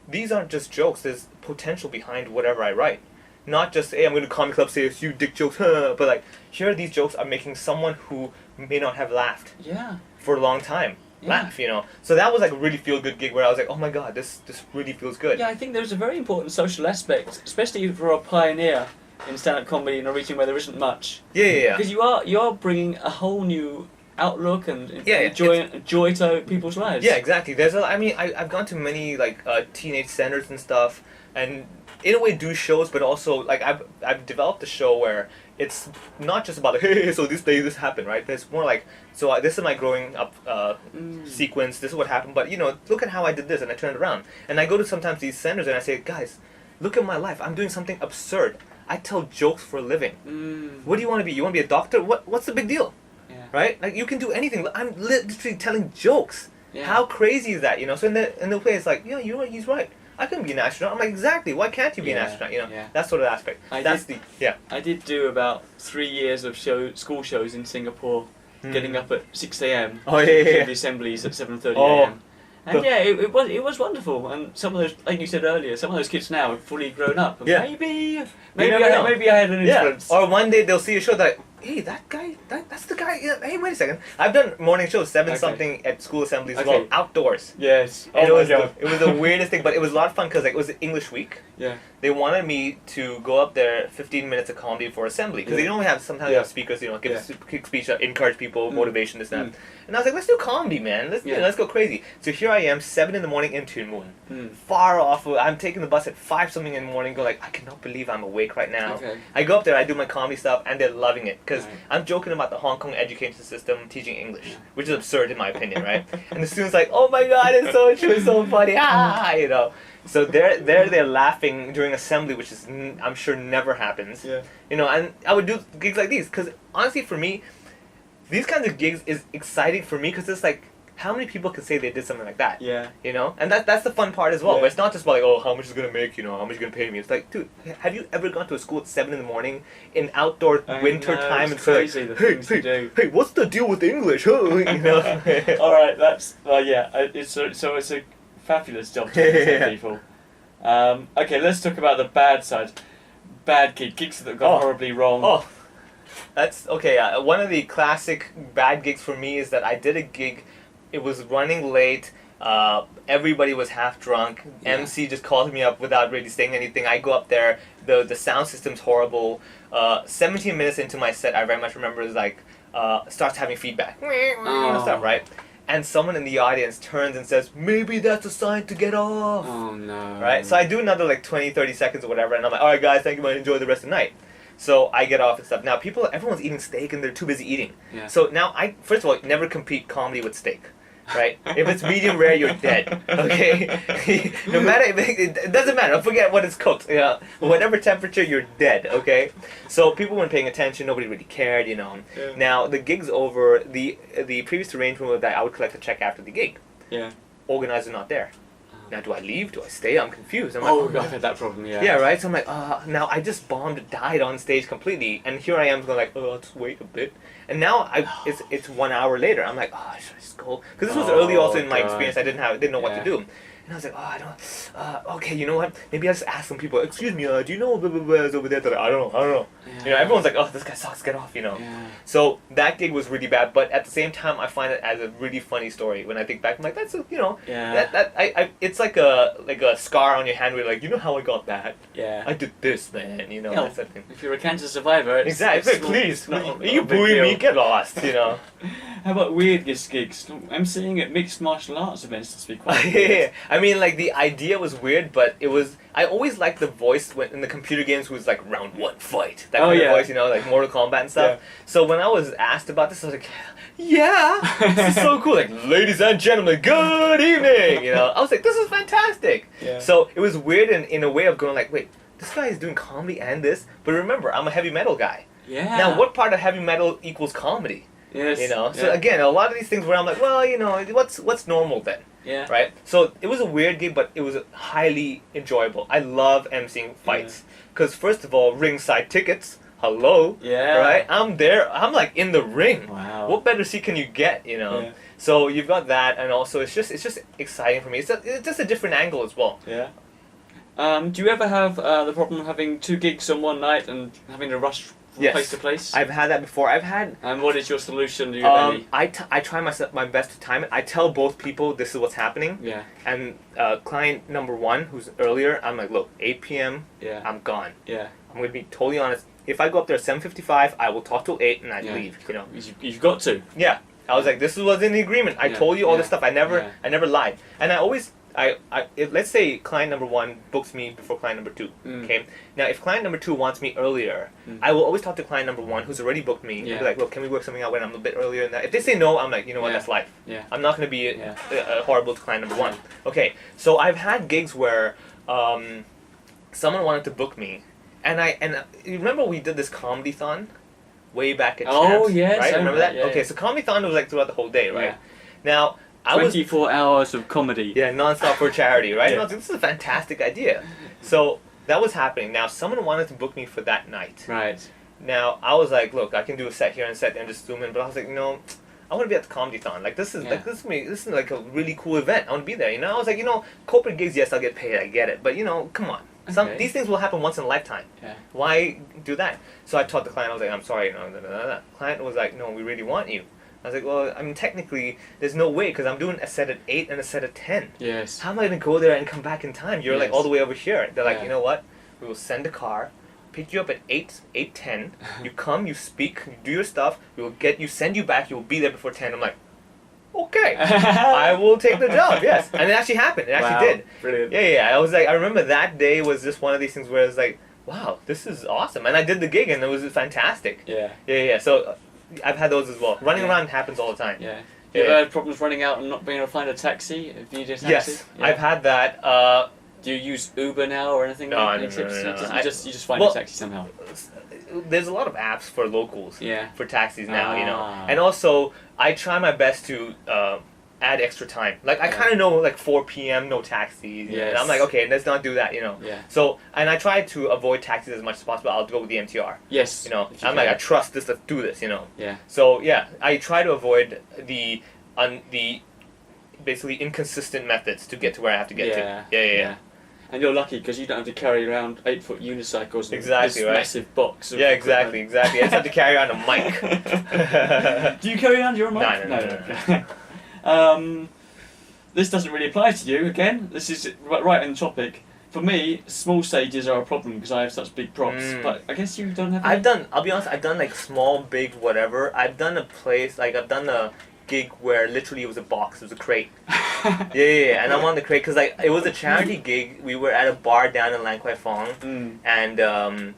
these aren't just jokes. There's potential behind whatever I write. Not just, hey, I'm going to comedy club say a few dick jokes, but like, here these jokes are making someone who may not have laughed for a long time laugh, you know. So that was like a really feel-good gig where I was like, oh my God, this really feels good. Yeah, I think there's a very important social aspect, especially for a pioneer in stand-up comedy in a region where there isn't much. Yeah. Because you are bringing a whole new outlook and joy to people's lives. Yeah, exactly. I've gone to many like teenage centers and stuff, and in a way do shows, but also like I've developed a show where it's not just about like, hey, so this day this happened, right? It's more like, so this is my growing up sequence. This is what happened, but you know, look at how I did this, and I turned it around. And I go to sometimes these centers and I say, guys, look at my life. I'm doing something absurd. I tell jokes for a living. What do you want to be? You want to be a doctor? What's the big deal? Right? Like you can do anything. I'm literally telling jokes. Yeah. How crazy is that? You know. So in the way, it's like, you know what? He's right. I couldn't be an astronaut. I'm like, exactly. Why can't you be an astronaut? You know. That sort of aspect. I did do about 3 years of school shows in Singapore, getting up at 6 a.m. The assemblies at 7:30 a.m. And it was wonderful. And some of those, like you said earlier, some of those kids now are fully grown up. And maybe I had an influence. Or one day they'll see a show that. hey, that guy, that's the guy. Yeah, hey, wait a second. I've done morning shows, 7 something at school assemblies as well, outdoors. Yes. And Oh it my god. it was the weirdest thing, but it was a lot of fun because like it was English week. Yeah. They wanted me to go up there 15 minutes of comedy for assembly because they don't have sometimes they have speakers, you know, give a quick speech, encourage people, motivation, this and that. And I was like, let's do comedy, man. Let's go crazy. So here I am, 7 in the morning in Tuen Mun, far off. I'm taking the bus at 5 something in the morning. Go like, I cannot believe I'm awake right now. Okay. I go up there, I do my comedy stuff, and they're loving it because I'm joking about the Hong Kong education system teaching English, which is absurd in my opinion, right? And the students like, oh my god, it's so true, it's so funny, you know. So they're laughing during assembly, which is I'm sure never happens. Yeah. You know, and I would do gigs like these because honestly, for me, these kinds of gigs is exciting for me because it's like, how many people can say they did something like that? Yeah. You know, and that's the fun part as well. Yeah. But it's not just about like, oh, how much is it gonna make? You know, how much is it gonna pay me? It's like, dude, have you ever gone to a school at 7 in the morning in outdoor winter time and say, like, hey, what's the deal with English? Huh? You know. All right, that's it's a fabulous job to present people. Okay, let's talk about the bad side. Bad gigs that have gone horribly wrong. Oh, that's okay. One of the classic bad gigs for me is that I did a gig. It was running late. Everybody was half drunk. Yeah. MC just called me up without really saying anything. I go up there. The sound system's horrible. 17 minutes into my set, I very much remember is like starts having feedback. Stuff, right? And someone in the audience turns and says, maybe that's a sign to get off. Oh no. Right? So I do another like 20, 30 seconds or whatever, and I'm like, alright guys, thank you, man, enjoy the rest of the night. So I get off and stuff. Now everyone's eating steak and they're too busy eating. Yeah. So now first of all, never compete comedy with steak. Right? If it's medium rare, you're dead. Okay? No matter, it doesn't matter. Forget what it's cooked. Yeah. Whatever temperature, you're dead. Okay? So people weren't paying attention. Nobody really cared, you know. Yeah. Now, the gig's over. The previous arrangement was that I would collect a check after the gig. Yeah. Organizer not there. Now, do I leave? Do I stay? I'm confused. I'm like, I've had that problem, yeah. Yeah, right? So I'm like, now I just died on stage completely. And here I am going like, I'll just wait a bit. And now it's 1 hour later. I'm like, should I just go? Because this was early also in my experience. I didn't know what to do. And I was like, I don't. Okay, you know what? Maybe I'll just ask some people. Excuse me, do you know blah blah blah is over there? I don't know. Yeah. You know, everyone's like, this guy sucks. Get off, you know. Yeah. So that gig was really bad. But at the same time, I find it as a really funny story. When I think back, I'm like, that's it's like a scar on your hand where you're like, you know how I got that? Yeah. I did this, man. You know. Yeah, that's that thing. if you're a cancer survivor, Exactly. Please, you bully me, get lost. You know. How about weird gigs? I'm seeing at mixed martial arts events to be quite Yeah, weird. I mean, like the idea was weird, but it was. I always liked the voice in the computer games was like round 1 fight. That kind of voice, you know, like Mortal Kombat and stuff. Yeah. So when I was asked about this, I was like, yeah, this is so cool. Like, ladies and gentlemen, good evening. You know, I was like, this is fantastic. Yeah. So it was weird in a way of going like, wait, this guy is doing comedy and this, but remember, I'm a heavy metal guy. Yeah. Now, what part of heavy metal equals comedy? Yes. You know, so again, a lot of these things where I'm like, well, you know, what's normal then? Yeah. Right? So it was a weird gig, but it was highly enjoyable. I love emceeing fights. Because first of all, ringside tickets, hello. Yeah. Right? I'm there. I'm like in the ring. Wow. What better seat can you get, you know? Yeah. So you've got that, and also it's just exciting for me. It's just a different angle as well. Yeah. Do you ever have the problem of having 2 gigs on one night and having to rush from place to place? I've had that before. And what is your solution? Do you have any? I try my best to time it. I tell both people this is what's happening. Yeah. And client number 1, who's earlier, I'm like, look, 8 p.m. Yeah. I'm gone. Yeah. I'm gonna be totally honest. If I go up there at 7:55, I will talk till 8 and I leave. You know. You've got to. Yeah. I was like, this was in the agreement. I told you all this stuff. I never lied. And I always. If, let's say client number 1 books me before client number 2. Okay. Now, if client number 2 wants me earlier, I will always talk to client number 1 who's already booked me and be like, look, can we work something out when I'm a bit earlier than that? If they say no, I'm like, you know what, that's life. Yeah. I'm not going to be horrible to client number 1. Okay. So I've had gigs where someone wanted to book me, and you remember we did this comedy-thon way back at Champs, yes, right? Remember that? Yeah, okay. So comedy-thon was like throughout the whole day, right? Yeah. Now. 24 hours of comedy. Yeah, non-stop for charity, right? And I was like, this is a fantastic idea. So that was happening. Now, someone wanted to book me for that night. Right. Now, I was like, look, I can do a set here and set there and just zoom in. But I was like, no, I want to be at the Comedy-Thon. Like, this is this is like a really cool event. I want to be there, you know? I was like, you know, corporate gigs, yes, I'll get paid. I get it. But, you know, come on. Okay. These things will happen once in a lifetime. Yeah. Why do that? So I told the client, I was like, I'm sorry, no. Client was like, no, we really want you. I was like, well, I mean, technically, there's no way because I'm doing a set at 8 and a set at 10. Yes. How am I going to go there and come back in time? You're like Yes. all the way over here. They're like, Yeah. you know what? We will send a car, pick you up at 8:10. You come, you speak, you do your stuff. We will send you back. You will be there before 10. I'm like, okay, I will take the job. Yes, and it actually happened. It actually did. Brilliant. Yeah. I was like, I remember that day was just one of these things where I was like, wow, this is awesome, and I did the gig and it was fantastic. Yeah. So I've had those as well. Running Yeah. around happens all the time. Yeah. You ever had problems running out and not being able to find a taxi? If you need a taxi? Yes, Yeah. I've had that. Do you use Uber now or anything? No, Any no, tips? no. You just find a taxi somehow. There's a lot of apps for locals. Yeah. For taxis now, you know. Ah. And also, I try my best to add extra time. Like, I Yeah. kind of know, like, 4 p.m., no taxis. Yes. And I'm like, okay, let's not do that, you know. Yeah. So, and I try to avoid taxis as much as possible. I'll go with the MTR. Yes. You know, if you I'm like, can. I trust this, let's do this, you know. Yeah. So, yeah, I try to avoid the basically inconsistent methods to get to where I have to get to. Yeah. And you're lucky because you don't have to carry around 8-foot unicycles and Exactly, this right. massive box. Of Yeah, exactly. I just have to carry around a mic. Do you carry around your mic? No. This doesn't really apply to you, again. This is right on topic. For me, small stages are a problem because I have such big props. But I guess you don't have any? I'll be honest, I've done like small, big, whatever. I've done I've done a gig where literally it was a box, it was a crate. Yeah. And I'm on the crate because like it was a charity gig. We were at a bar down in Lan Kwai Fong, and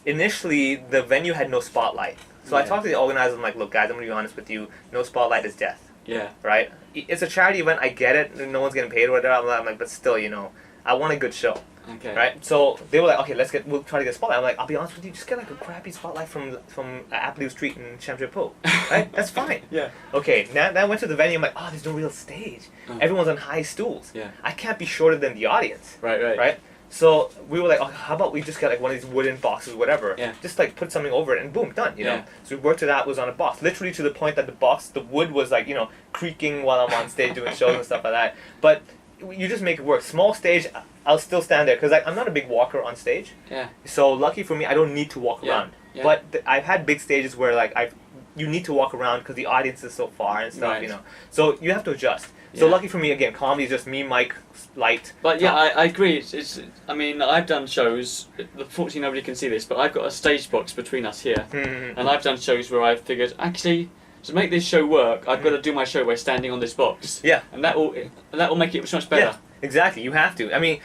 initially the venue had no spotlight. So I talked to the organizers. I'm like, look, guys, I'm gonna be honest with you. No spotlight is death. Yeah. Right? It's a charity event. I get it. No one's getting paid or whatever. I'm like, but still, you know, I want a good show. Okay. Right? So they were like, okay, we'll try to get a spotlight. I'm like, I'll be honest with you, just get like a crappy spotlight from Apple Street in Shamjia-Po. Right? That's fine. Yeah. Okay, now I went to the venue, I'm like, oh, there's no real stage. Everyone's on high stools. Yeah. I can't be shorter than the audience. Right. So we were like, oh, how about we just get like one of these wooden boxes, whatever. Yeah. Just like put something over it and boom, done, you know. Yeah. So we worked it out, it was on a box. Literally to the point that the wood was like, you know, creaking while I'm on stage doing shows and stuff like that. But you just make it work. Small stage, I'll still stand there because I'm not a big walker on stage. Yeah. So lucky for me, I don't need to walk around. Yeah. But I've had big stages where like you need to walk around because the audience is so far and stuff, Right. you know. So you have to adjust. So Yeah. lucky for me, again, comedy is just me, mic, light. But yeah, I agree. It's. I mean, I've done shows. Fortunately, nobody can see this, but I've got a stage box between us here, and I've done shows where I've figured actually to make this show work, I've got to do my show by standing on this box. Yeah. And that will make it much better. Yeah, exactly. You have to. I mean,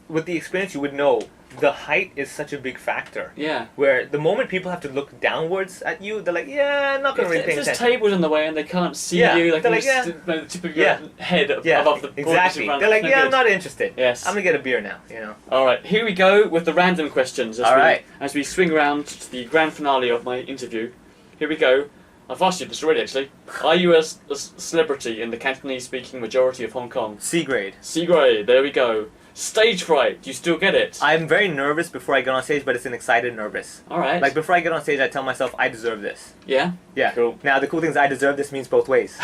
with the experience, you would know the height is such a big factor. Yeah. Where the moment people have to look downwards at you, they're like, yeah, I'm not going to really pay If there's attention. tables in the way and they can't see Yeah. you, like They're the like, yeah. the tip of your head above the exactly. front, They're like, no yeah, I'm good. not interested. Yes. I'm going to get a beer now, you know. All right, here we go with the random questions as we swing around to the grand finale of my interview. Here we go. I've asked you this already, actually. Are you a celebrity in the Cantonese-speaking majority of Hong Kong? C grade. C grade, there we go. Stage fright, do you still get it? I'm very nervous before I get on stage, but it's an excited nervous. All right. Like before I get on stage, I tell myself I deserve this. Yeah? Yeah. Cool. Now the cool thing is I deserve this means both ways.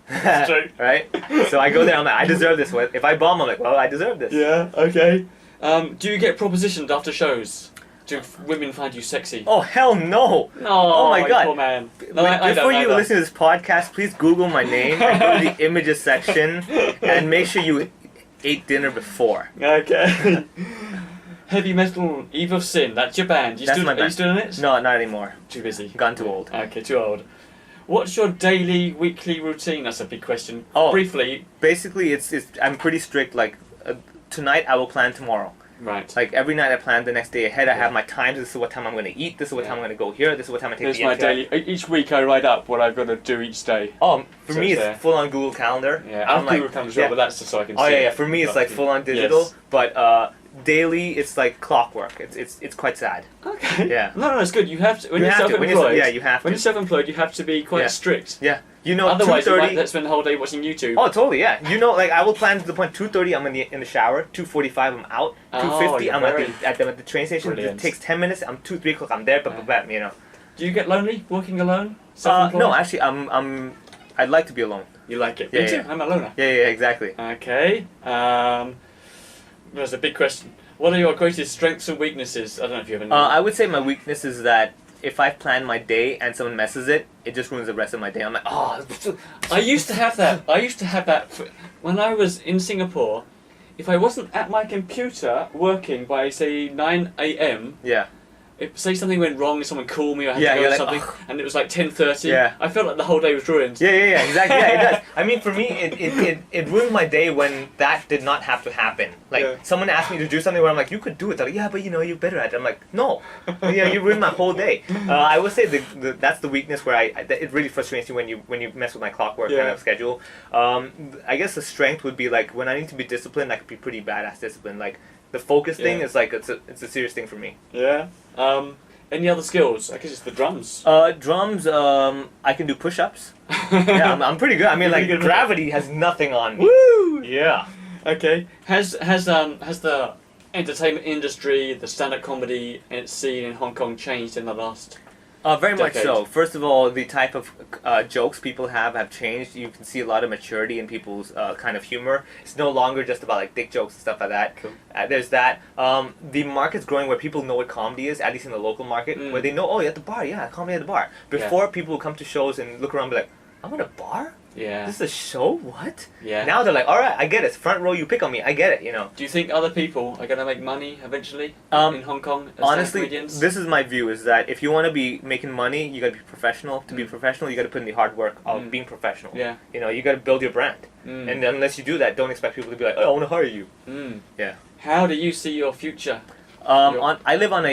That's true. Right? So I go there, I'm like, I deserve this. If I bomb, I'm like, well, I deserve this. Yeah, okay. Do you get propositioned after shows? Do women find you sexy? Oh, hell no. No, oh my God. Poor man. No, I Before don't you listen to this podcast, please Google my name and go to the images section and make sure you ate dinner before. Okay. Heavy Metal Eve of Sin, that's your band. That's my band. Are you still in it? No, not anymore. Too busy. Gone too old. Okay, too old. What's your daily, weekly routine? That's a big question. Oh, briefly. Basically, I'm pretty strict. Like, tonight I will plan tomorrow. Right. Like, every night I plan the next day ahead. I have my times. This is what time I'm going to eat. This is what time I'm going to go here. This is what time I take Here's the my MTR. daily. Each week I write up what I've got to do each day. Oh, for So me it's it's there. full on Google Calendar. Yeah, I have Google Calendar as well, but that's just so I can see. Oh yeah, it. yeah. For me it's like But- full on digital, Yes. but daily it's like clockwork. It's quite sad. Okay. Yeah. No, it's good. You have to. When You you're have to. self-employed. Yeah, you have When to. you're self-employed, you have to be quite Yeah. strict. Yeah. You know, Otherwise, you 2:30. might spend the whole day watching YouTube. Oh, totally. Yeah. You know, like I will plan to the point 2:30. I'm in the shower. 2:45. I'm out. 2:50. you're I'm very- at the train station. Brilliant. It takes 10 minutes. I'm 3 o'clock. I'm there. But you know. Do you get lonely working alone? Self-employed? No, actually, I'd like to be alone. You like it? Yeah, Me too. yeah. I'm a loner. Yeah, exactly. Okay. That's a big question. What are your greatest strengths and weaknesses? I don't know if you have any. I would say my weakness is that if I plan my day and someone messes it, it just ruins the rest of my day. I'm like, oh. I used to have that. When I was in Singapore. If I wasn't at my computer working by say 9 a.m. Yeah. If say something went wrong, someone called me, or I had Yeah, to go you're or like, something, "Ugh." and it was like 10:30. Yeah. I felt like the whole day was ruined. Yeah, exactly. Yeah, it does. I mean, for me, it ruined my day when that did not have to happen. Like, Yeah. someone asked me to do something where I'm like, you could do it. They're like, yeah, but you're better at it. I'm like, no. You ruined my whole day. I would say that's the weakness where it really frustrates me when you mess with my clockwork kind of schedule. I guess the strength would be like, when I need to be disciplined, I could be pretty badass disciplined. Like, the focus thing is like, it's a serious thing for me. Yeah. Any other skills? I guess it's the drums. Drums, I can do push-ups. Yeah, I'm pretty good. I mean, like, gravity has nothing on me. Woo! Yeah. Okay. Has the entertainment industry, the stand-up comedy scene in Hong Kong changed in the last? Very much decade? so. First of all, the type of jokes people have changed. You can see a lot of maturity in people's kind of humor. It's no longer just about like dick jokes and stuff like that. Cool. There's that. The market's growing where people know what comedy is, at least in the local market, where they know, oh, you're at the bar, yeah, comedy at the bar. Before, people would come to shows and look around and be like, I'm at a bar? Yeah. This is a show? What? Yeah. Now they're like, alright, I get it. Front row, you pick on me. I get it, you know. Do you think other people are going to make money eventually in Hong Kong as Honestly, comedians? this is my view, is that if you want to be making money, you got to be professional. To be professional, you got to put in the hard work of being professional. Yeah. You know, you got to build your brand. And unless you do that, don't expect people to be like, oh, I want to hire you. Yeah. How do you see your future? I live on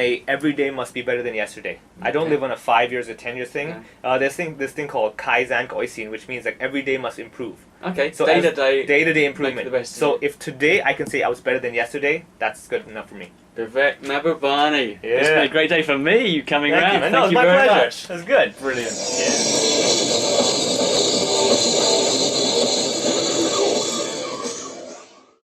a every day must be better than yesterday. I don't live on a 5 years or 10 year thing. There's this thing called Kaizen Goisin, which means like every day must improve. Okay. So day to day improvement. the best, so if today I can say I was better than yesterday, that's good enough for me. Vivek Mahbubani. Yeah. It's been a great day for me. You coming Thank around. you, man. Thank No, you it's my very pleasure. much. That's good. Brilliant. Yeah.